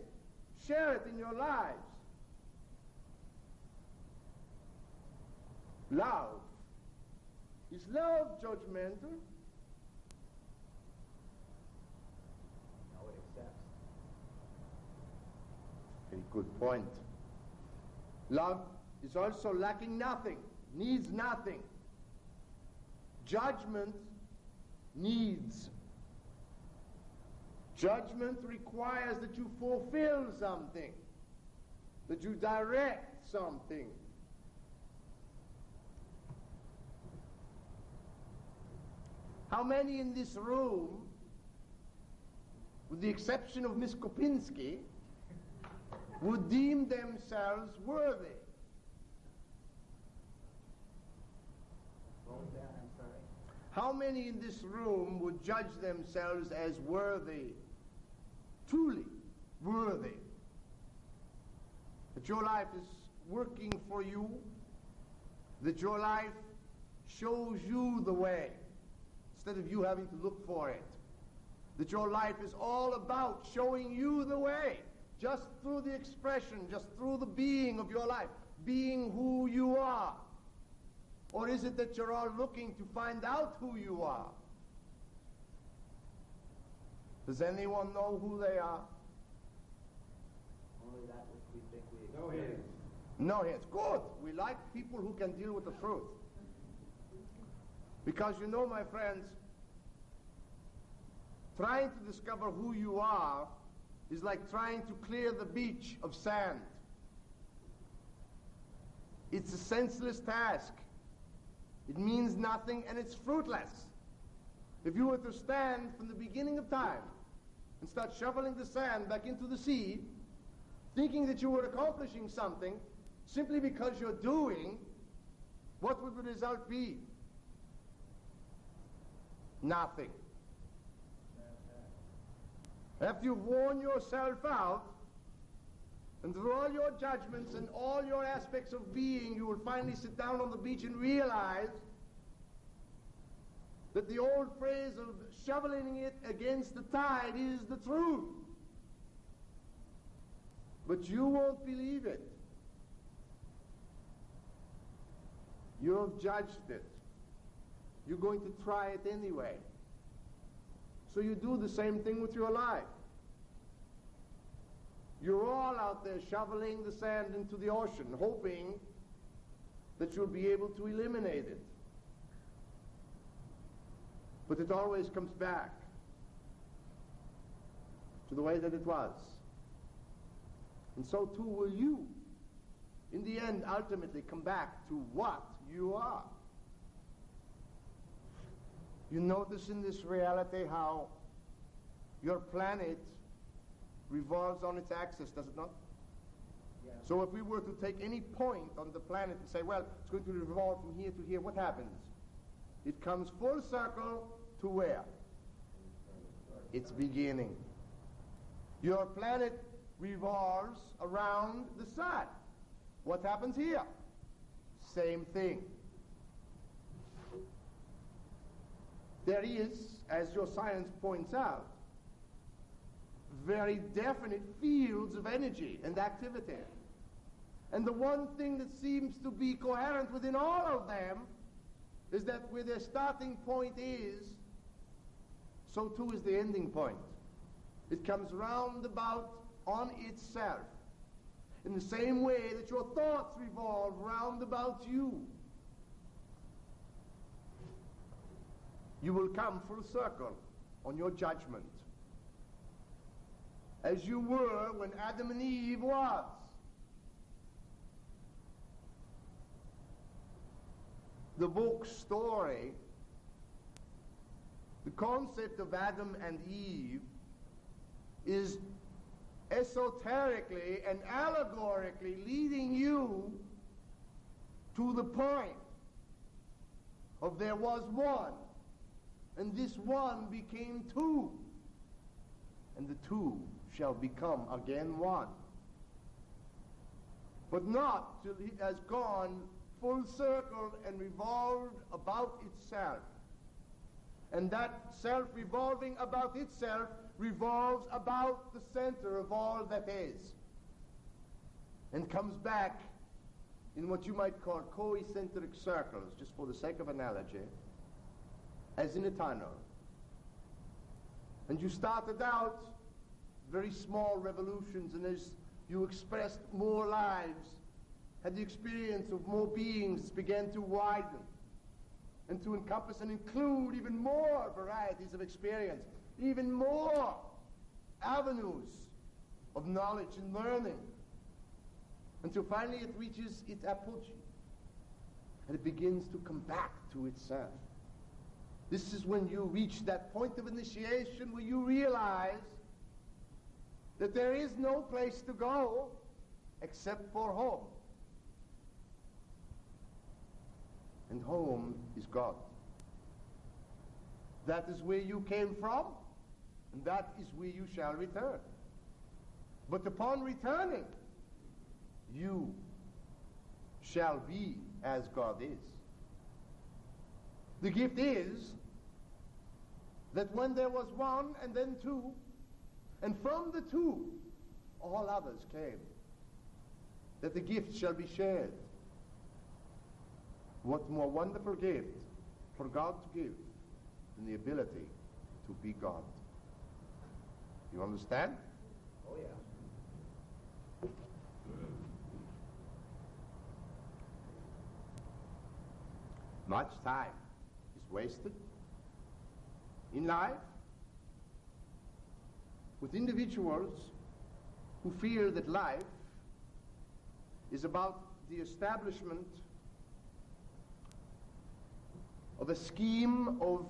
Share it in your lives. Love. Is love judgmental? No, it accepts. Very good point. Love is also lacking nothing, needs nothing. Judgment needs. Judgment requires that you fulfill something, that you direct something. How many in this room, with the exception of Miss Kopinski, would deem themselves worthy? Slow down, I'm sorry. How many in this room would judge themselves as worthy, truly worthy? That your life is working for you, that your life shows you the way, instead of you having to look for it. That your life is all about showing you the way, just through the expression, just through the being of your life, being who you are. Or is it that you're all looking to find out who you are? Does anyone know who they are? Only that which we think we No hands. No, it's good. We like people who can deal with the truth. Because you know, my friends, Trying to discover who you are is like trying to clear the beach of sand. It's a senseless task. It means nothing and it's fruitless. If you were to stand from the beginning of time and start shoveling the sand back into the sea, thinking that you were accomplishing something simply because you're doing, what would the result be? Nothing. After you've worn yourself out, and through all your judgments and all your aspects of being, you will finally sit down on the beach and realize that the old phrase of shoveling it against the tide is the truth. But you won't believe it. You have judged it. You're going to try it anyway. So you do the same thing with your life. You're all out there shoveling the sand into the ocean, hoping that you'll be able to eliminate it. But it always comes back to the way that it was. And so too will you, in the end, ultimately come back to what you are. You notice in this reality how your planet revolves on its axis, does it not? Yeah. So if we were to take any point on the planet and say, well, it's going to revolve from here to here, what happens? It comes full circle to where? Its beginning. Your planet revolves around the sun. What happens here? Same thing. There is, as your science points out, very definite fields of energy and activity. And the one thing that seems to be coherent within all of them is that where their starting point is, so too is the ending point. It comes round about on itself. In the same way that your thoughts revolve round about you. You will come full circle on your judgment, as you were when Adam and Eve was. The book story, the concept of Adam and Eve is esoterically and allegorically leading you to the point of there was one, and this one became two, and the two shall become again one. But not till it has gone full circle and revolved about itself. And that self revolving about itself revolves about the center of all that is, and comes back in what you might call co-eccentric circles, just for the sake of analogy, as in a tunnel. And you started out very small revolutions, and as you expressed more lives, had the experience of more beings, began to widen and to encompass and include even more varieties of experience, even more avenues of knowledge and learning, until finally it reaches its apogee and it begins to come back to itself. This is when you reach that point of initiation where you realize that there is no place to go except for home. And home is God. That is where you came from, and that is where you shall return. But upon returning, you shall be as God is. The gift is that when there was one and then two, and from the two all others came, that the gift shall be shared. What more wonderful gift for God to give than the ability to be God? You understand? Oh, yeah. Much time is wasted in life with individuals who feel that life is about the establishment of a scheme of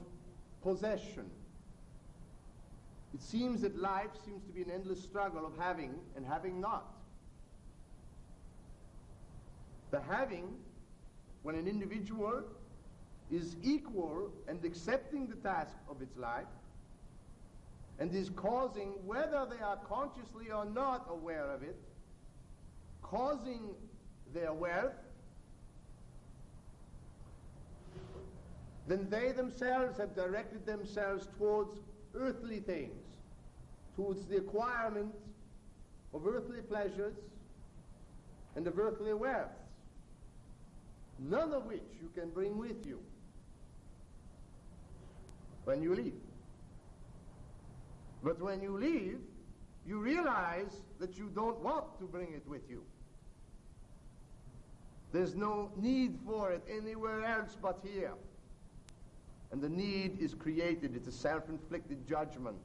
possession. It seems that life seems to be an endless struggle of having and having not. The having, when an individual is equal and accepting the task of its life, and is causing, whether they are consciously or not aware of it, causing their wealth, then they themselves have directed themselves towards earthly things, towards the acquirement of earthly pleasures and of earthly wealth, none of which you can bring with you when you leave. But when you leave, you realize that you don't want to bring it with you. There's no need for it anywhere else but here. And the need is created. It's a self-inflicted judgment.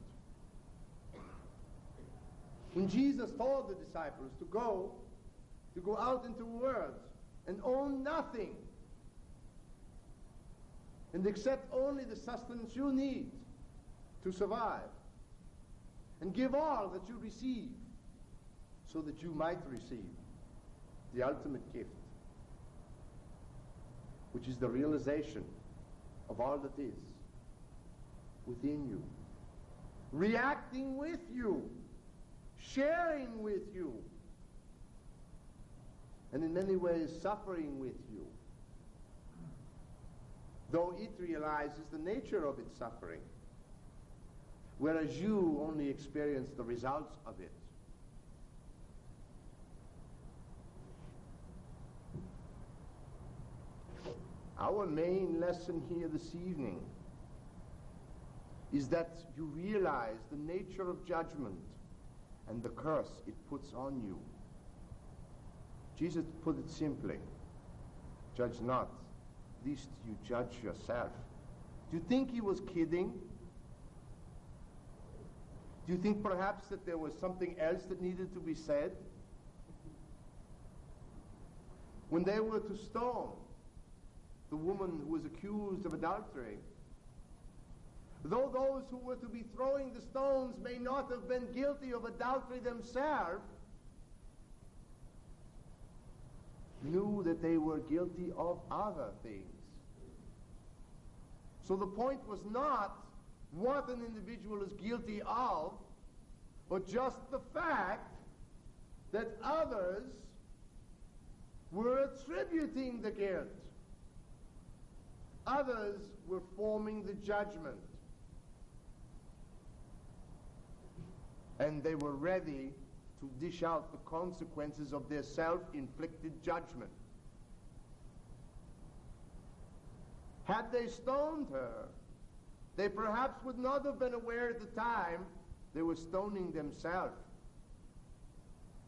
When Jesus told the disciples to go out into the world and own nothing and accept only the sustenance you need to survive, and give all that you receive so that you might receive the ultimate gift, which is the realization of all that is within you, reacting with you, sharing with you, and in many ways suffering with you, though it realizes the nature of its suffering, whereas you only experience the results of it. Our main lesson here this evening is that you realize the nature of judgment and the curse it puts on you. Jesus put it simply, judge not, lest you judge yourself. Do you think he was kidding? Do you think perhaps that there was something else that needed to be said? When they were to stone the woman who was accused of adultery, though those who were to be throwing the stones may not have been guilty of adultery themselves, knew that they were guilty of other things. So the point was not what an individual is guilty of, but just the fact that others were attributing the guilt. Others were forming the judgment. And they were ready to dish out the consequences of their self-inflicted judgment. Had they stoned her, they perhaps would not have been aware at the time they were stoning themselves,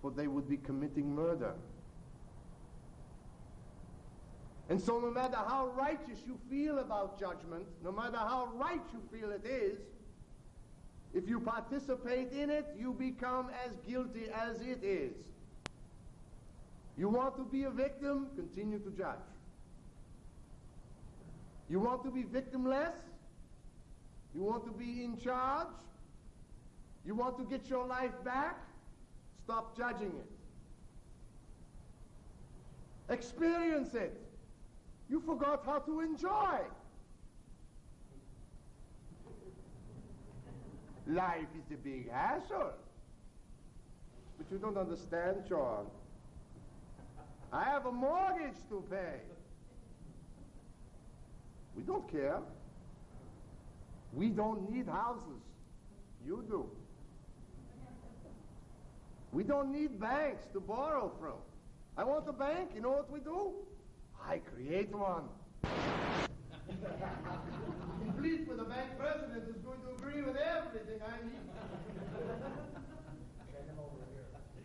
for they would be committing murder. And so no matter how righteous you feel about judgment, no matter how right you feel it is, if you participate in it, you become as guilty as it is. You want to be a victim? Continue to judge. You want to be victimless? You want to be in charge? You want to get your life back? Stop judging it. Experience it. You forgot how to enjoy. Life is a big hassle. But you don't understand, John. I have a mortgage to pay. We don't care. We don't need houses. You do. We don't need banks to borrow from. I want a bank. You know what we do? I create one. Complete with a bank president who's going to agree with everything I need.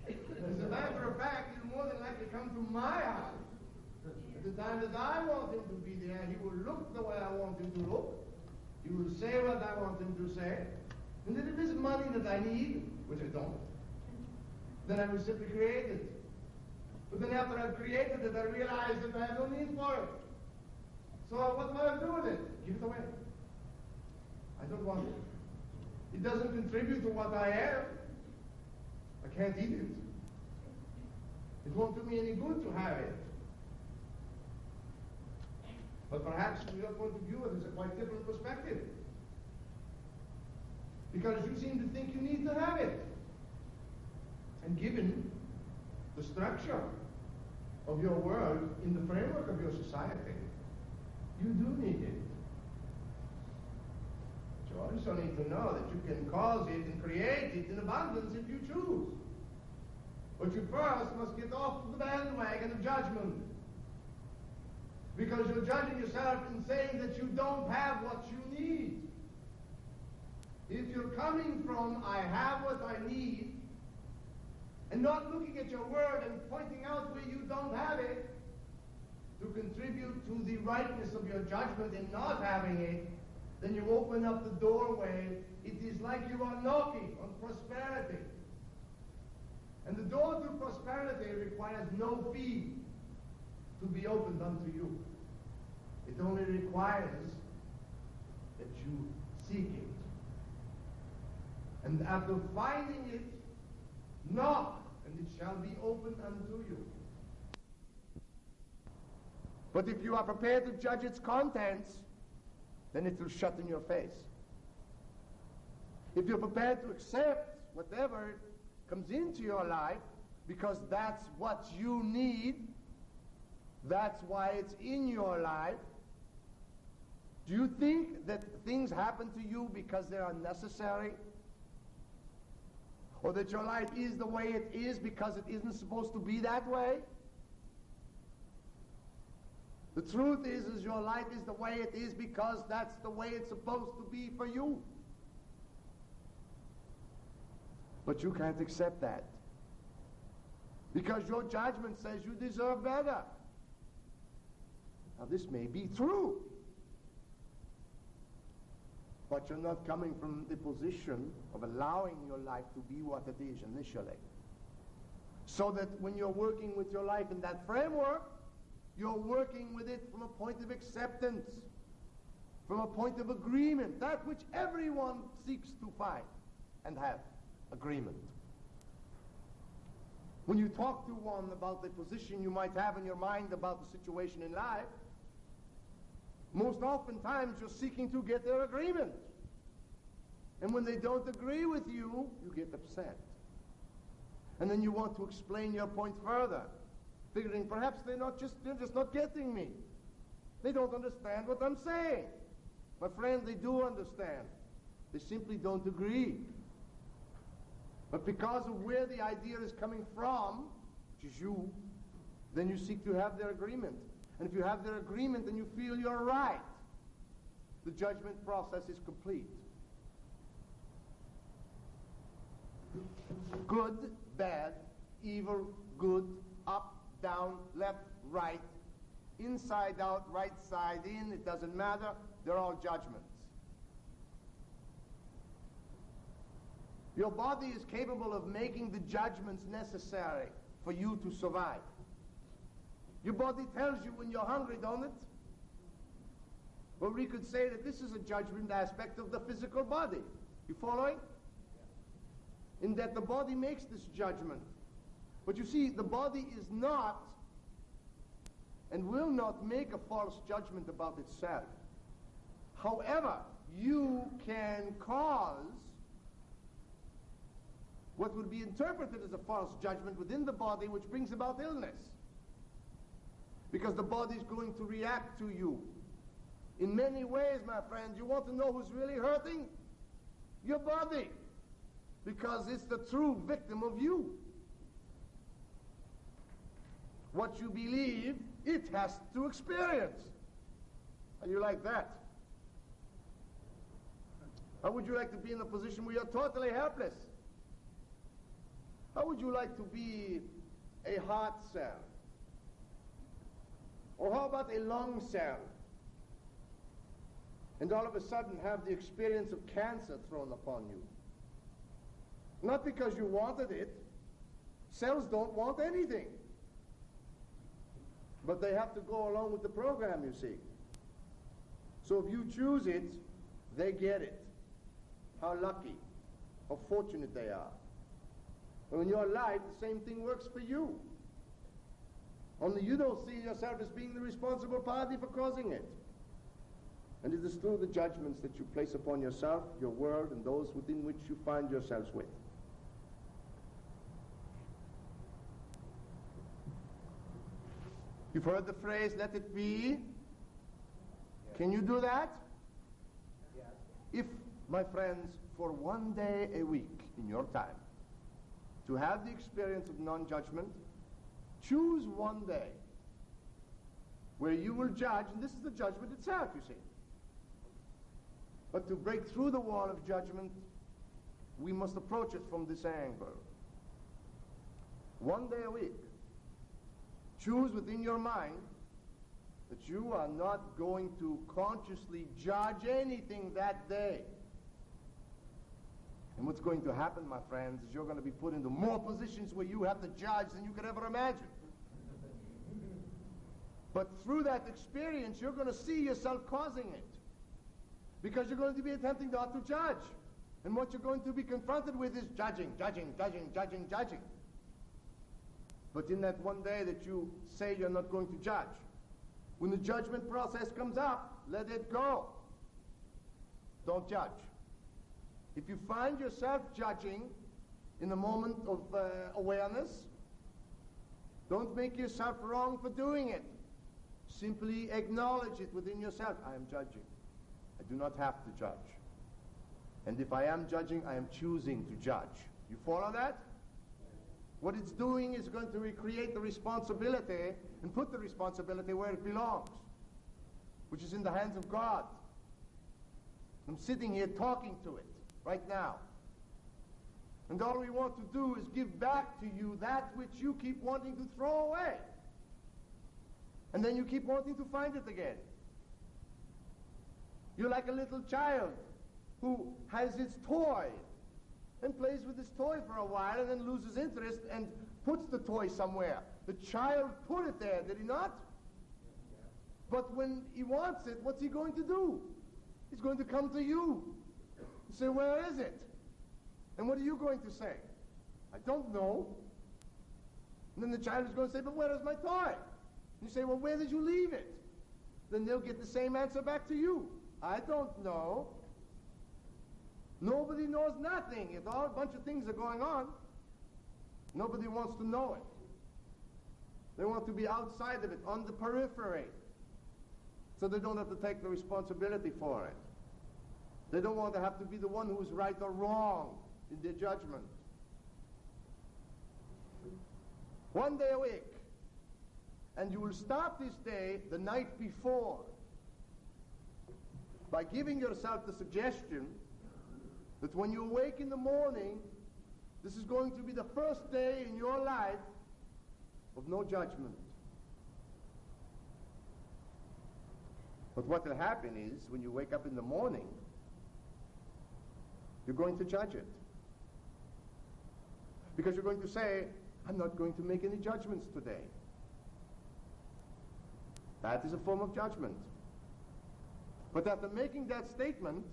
As a matter of fact, he'll more than likely come to my house. At the time that I want him to be there, he will look the way I want him to look. He will say what I want him to say. And then if it's money that I need, which I don't, then I will simply create it. But then after I've created it, I realize that I have no need for it. So what do I do with it? Give it away. I don't want it. It doesn't contribute to what I am. I can't eat it. It won't do me any good to have it. But perhaps from your point of view, it is a quite different perspective. Because you seem to think you need to have it. And given the structure of your world in the framework of your society, you do need it. But you also need to know that you can cause it and create it in abundance if you choose. But you first must get off the bandwagon of judgment. Because you're judging yourself and saying that you don't have what you need. If you're coming from, I have what I need, and not looking at your word and pointing out where you don't have it, to contribute to the rightness of your judgment in not having it, then you open up the doorway. It is like you are knocking on prosperity. And the door to prosperity requires no fee to be opened unto you. It only requires that you seek it. And after finding it, knock, and it shall be opened unto you. But if you are prepared to judge its contents, then it will shut in your face. If you're prepared to accept whatever comes into your life, because that's what you need, that's why it's in your life, do you think that things happen to you because they are necessary? Or that your life is the way it is because it isn't supposed to be that way? The truth is your life is the way it is because that's the way it's supposed to be for you. But you can't accept that. Because your judgment says you deserve better. Now this may be true. But you're not coming from the position of allowing your life to be what it is initially. So that when you're working with your life in that framework, you're working with it from a point of acceptance, from a point of agreement, that which everyone seeks to find and have, agreement. When you talk to one about the position you might have in your mind about the situation in life, most oftentimes you're seeking to get their agreement. And when they don't agree with you, you get upset. And then you want to explain your point further, figuring perhaps they're just not getting me. They don't understand what I'm saying. My friend, they do understand. They simply don't agree. But because of where the idea is coming from, which is you, then you seek to have their agreement. And if you have their agreement and you feel you're right, the judgment process is complete. Good, bad, evil, good, up, down, left, right, inside out, right side in, it doesn't matter. They're all judgments. Your body is capable of making the judgments necessary for you to survive. Your body tells you when you're hungry, don't it? Well, we could say that this is a judgment aspect of the physical body. You following? In that the body makes this judgment. But you see, the body is not and will not make a false judgment about itself. However, you can cause what would be interpreted as a false judgment within the body, which brings about illness. Because the body is going to react to you in many ways, my friend. You want to know who's really hurting? Your body. Because it's the true victim of you. What you believe, it has to experience. Are you like that? How would you like to be in a position where you're totally helpless? How would you like to be a heart cell? Or how about a lung cell? and all of a sudden have the experience of cancer thrown upon you. Not because you wanted it. Cells don't want anything. But they have to go along with the program, you see. So if you choose it, they get it. How lucky, how fortunate they are. And in your life, the same thing works for you. Only you don't see yourself as being the responsible party for causing it. And it is through the judgments that you place upon yourself, your world, and those within which you find yourselves with. You've heard the phrase, let it be. Yes. Can you do that? Yes. If, my friends, for one day a week in your time, to have the experience of non-judgment, choose one day where you will judge, and this is the judgment itself, you see. But to break through the wall of judgment, we must approach it from this angle. One day a week, choose within your mind that you are not going to consciously judge anything that day. And what's going to happen, my friends, is you're going to be put into more positions where you have to judge than you could ever imagine. But through that experience, you're going to see yourself causing it. Because you're going to be attempting not to judge. And what you're going to be confronted with is judging, judging, judging, judging, judging. But in that one day that you say you're not going to judge, when the judgment process comes up, let it go. Don't judge. If you find yourself judging in a moment of awareness, don't make yourself wrong for doing it. Simply acknowledge it within yourself. I am judging. I do not have to judge. And if I am judging, I am choosing to judge. You follow that? What it's doing is going to recreate the responsibility and put the responsibility where it belongs, which is in the hands of God. I'm sitting here talking to it right now. And all we want to do is give back to you that which you keep wanting to throw away. And then you keep wanting to find it again. You're like a little child who has its toy and plays with his toy for a while and then loses interest and puts the toy somewhere. The child put it there, did he not? But when he wants it, what's he going to do? He's going to come to you and say, where is it? And what are you going to say? I don't know. And then the child is going to say, but where is my toy? And you say, well, where did you leave it? Then they'll get the same answer back to you. I don't know. Nobody knows nothing. If a bunch of things are going on, nobody wants to know it. They want to be outside of it, on the periphery, so they don't have to take the responsibility for it. They don't want to have to be the one who is right or wrong in their judgment. One day a week, and you will start this day the night before by giving yourself the suggestion that when you awake in the morning, this is going to be the first day in your life of no judgment. But what will happen is, when you wake up in the morning, you're going to judge it. Because you're going to say, I'm not going to make any judgments today. That is a form of judgment. But after making that statement,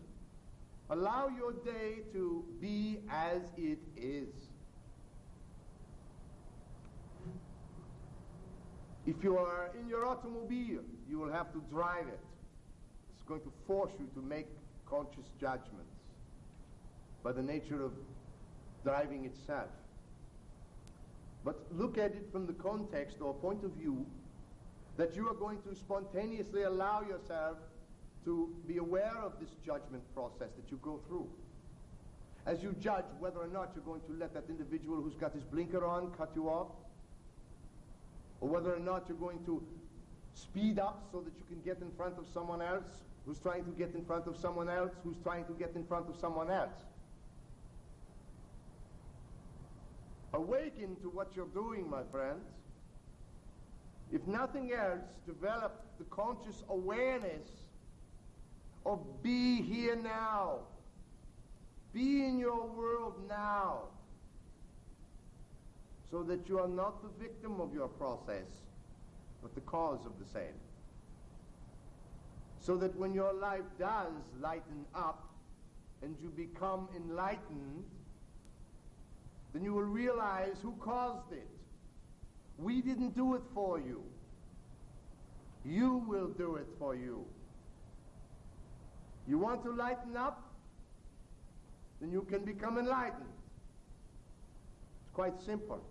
allow your day to be as it is. If you are in your automobile, you will have to drive it. It's going to force you to make conscious judgments by the nature of driving itself. But look at it from the context or point of view that you are going to spontaneously allow yourself to be aware of this judgment process that you go through. As you judge whether or not you're going to let that individual who's got his blinker on cut you off, or whether or not you're going to speed up so that you can get in front of someone else who's trying to get in front of someone else who's trying to get in front of someone else. Awaken to what you're doing, my friends. If nothing else, develop the conscious awareness of be here now. Be in your world now. So that you are not the victim of your process, but the cause of the same. So that when your life does lighten up and you become enlightened, then you will realize who caused it. We didn't do it for you. You will do it for you. You want to lighten up? Then you can become enlightened. It's quite simple.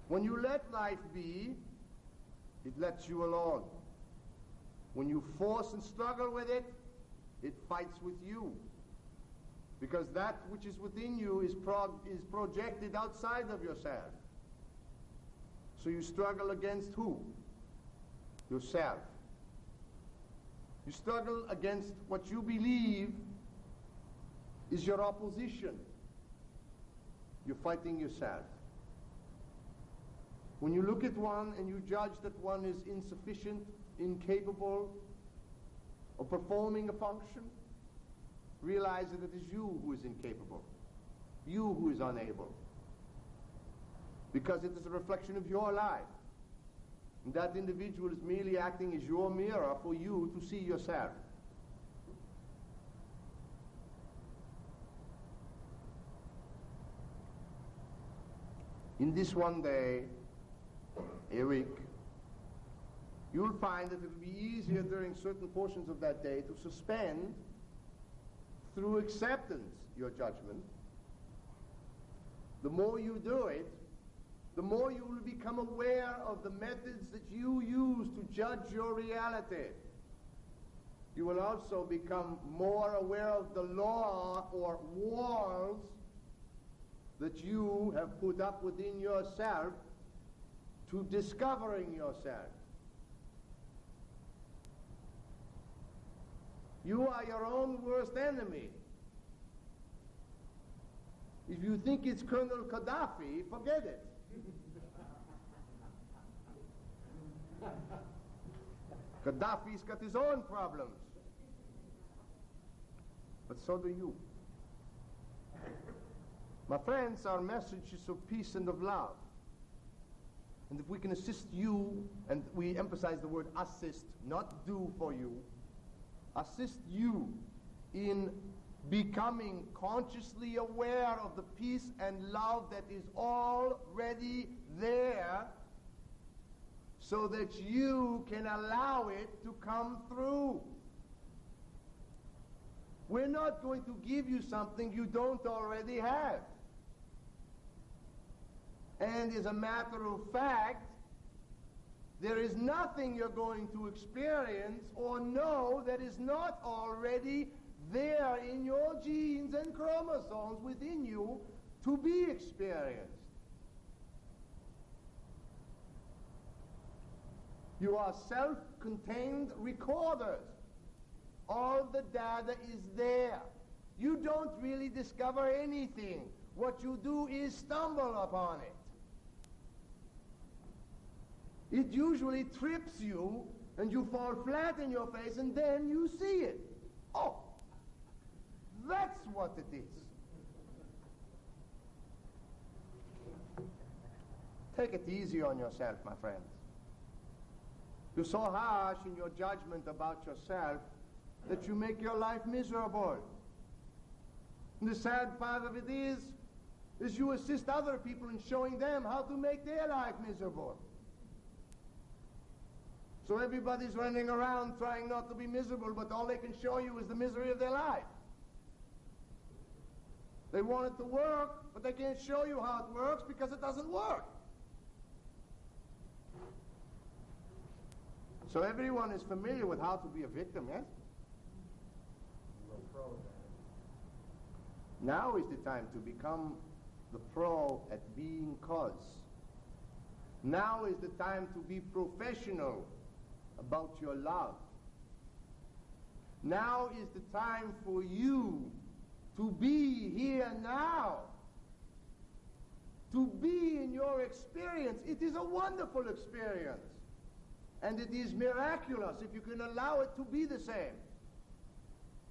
When you let life be, it lets you alone. When you force and struggle with it, it fights with you. Because that which is within you is projected outside of yourself. So you struggle against who? Yourself. You struggle against what you believe is your opposition. You're fighting yourself. When you look at one and you judge that one is insufficient, incapable of performing a function, realize that it is you who is incapable, you who is unable, because it is a reflection of your life. And that individual is merely acting as your mirror for you to see yourself. In this one day, Eric, you'll find that it will be easier during certain portions of that day to suspend, through acceptance, your judgment. The more you do it, the more you will become aware of the methods that you use to judge your reality. You will also become more aware of the law or walls that you have put up within yourself to discovering yourself. You are your own worst enemy. If you think it's Colonel Gaddafi, forget it. Gaddafi's got his own problems. But so do you. My friends, our message is of peace and of love. And if we can assist you, and we emphasize the word assist, not do for you, assist you in becoming consciously aware of the peace and love that is already there, so that you can allow it to come through. We're not going to give you something you don't already have. And as a matter of fact, there is nothing you're going to experience or know that is not already there in your genes and chromosomes within you to be experienced. You are self-contained recorders. All the data is there. You don't really discover anything. What you do is stumble upon it. It usually trips you and you fall flat in your face and then you see it. Oh, that's what it is. Take it easy on yourself, my friends. You're so harsh in your judgment about yourself that you make your life miserable. And the sad part of it is you assist other people in showing them how to make their life miserable. So everybody's running around trying not to be miserable, but all they can show you is the misery of their life. They want it to work, but they can't show you how it works because it doesn't work. So everyone is familiar with how to be a victim, yes? Now is the time to become the pro at being cause. Now is the time to be professional about your love. Now is the time for you to be here now. To be in your experience. It is a wonderful experience. And it is miraculous if you can allow it to be the same.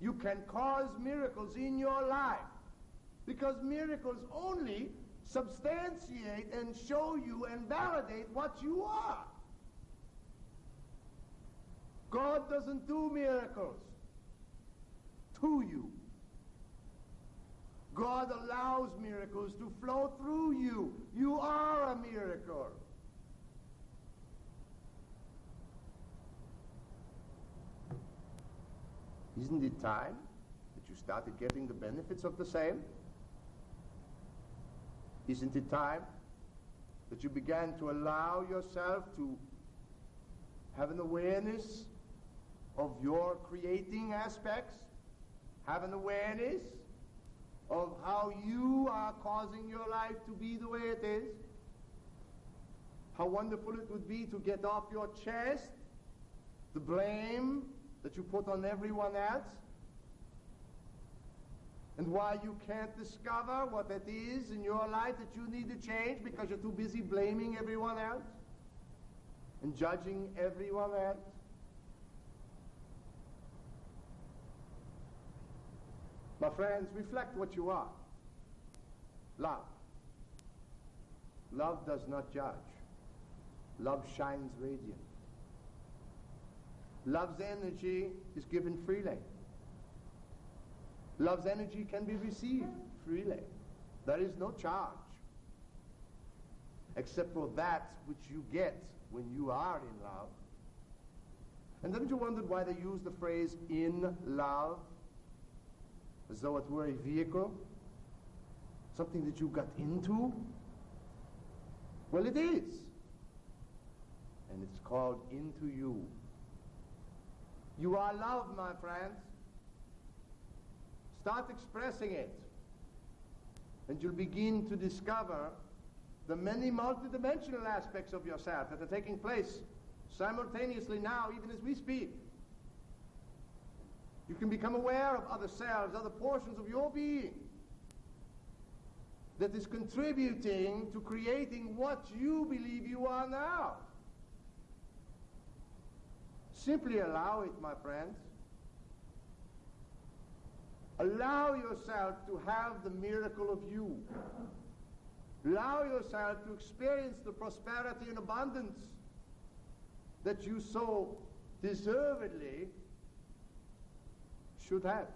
You can cause miracles in your life, because miracles only substantiate and show you and validate what you are. God doesn't do miracles to you. God allows miracles to flow through you. You are a miracle. Isn't it time that you started getting the benefits of the same? Isn't it time that you began to allow yourself to have an awareness of your creating aspects? Have an awareness of how you are causing your life to be the way it is? How wonderful it would be to get off your chest the blame that you put on everyone else, and why you can't discover what it is in your life that you need to change because you're too busy blaming everyone else and judging everyone else. My friends, reflect what you are. Love. Love does not judge. Love shines radiant. Love's energy is given freely. Love's energy can be received freely. There is no charge, except for that which you get when you are in love. And haven't you wondered why they use the phrase "in love" as though it were a vehicle? Something that you got into? Well, it is. And it's called "into you." You are love, my friends. Start expressing it, and you'll begin to discover the many multidimensional aspects of yourself that are taking place simultaneously now, even as we speak. You can become aware of other selves, other portions of your being that is contributing to creating what you believe you are now. Simply allow it, my friends. Allow yourself to have the miracle of you. Allow yourself to experience the prosperity and abundance that you so deservedly should have.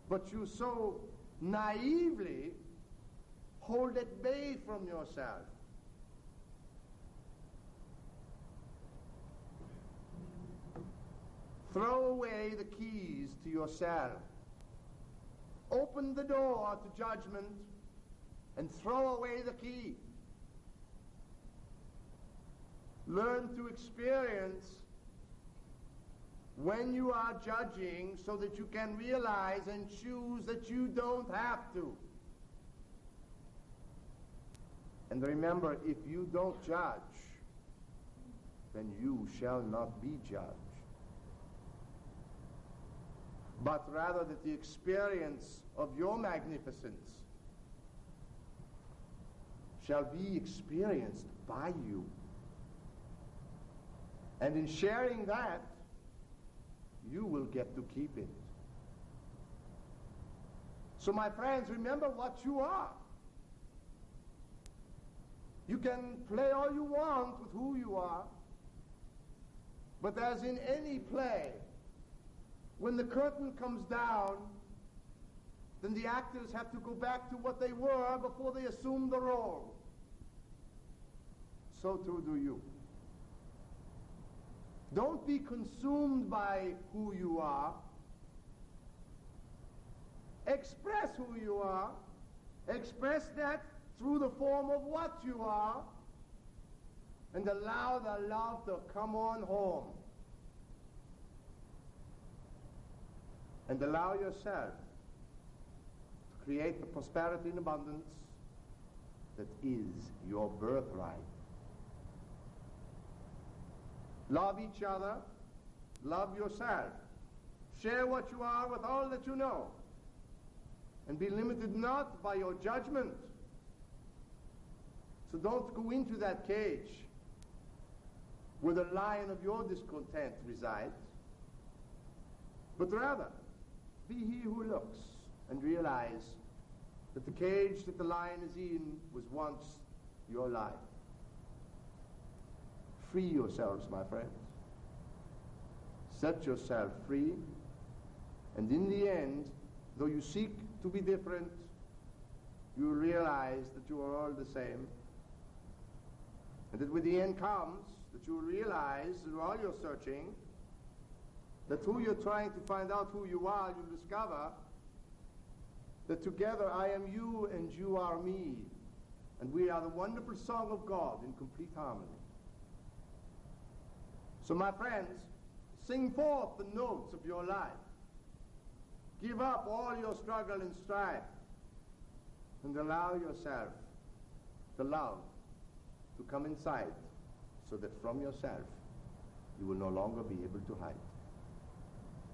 But you so naively hold at bay from yourself. Throw away the keys to yourself. Open the door to judgment and throw away the key. Learn to experience when you are judging so that you can realize and choose that you don't have to. And remember, if you don't judge, then you shall not be judged. But rather that the experience of your magnificence shall be experienced by you. And in sharing that, you will get to keep it. So my friends, remember what you are. You can play all you want with who you are, but as in any play, when the curtain comes down, then the actors have to go back to what they were before they assume the role. So too do you. Don't be consumed by who you are. Express who you are. Express that through the form of what you are, and allow the love to come on home. And allow yourself to create the prosperity and abundance that is your birthright. Love each other, love yourself. Share what you are with all that you know, and be limited not by your judgment. So don't go into that cage where the lion of your discontent resides. but rather be he who looks and realize that the cage that the lion is in was once your life. Free yourselves, my friends. Set yourself free, and in the end, though you seek to be different, you will realize that you are all the same, and that when the end comes, that you will realize through all your searching that who you're trying to find out who you are, you'll discover that together I am you and you are me, and we are the wonderful song of God in complete harmony. So my friends, sing forth the notes of your life. Give up all your struggle and strife, and allow yourself the love to come inside, so that from yourself you will no longer be able to hide.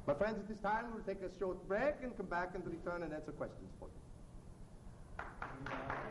My friends, at this time we'll take a short break and come back and return and answer questions for you.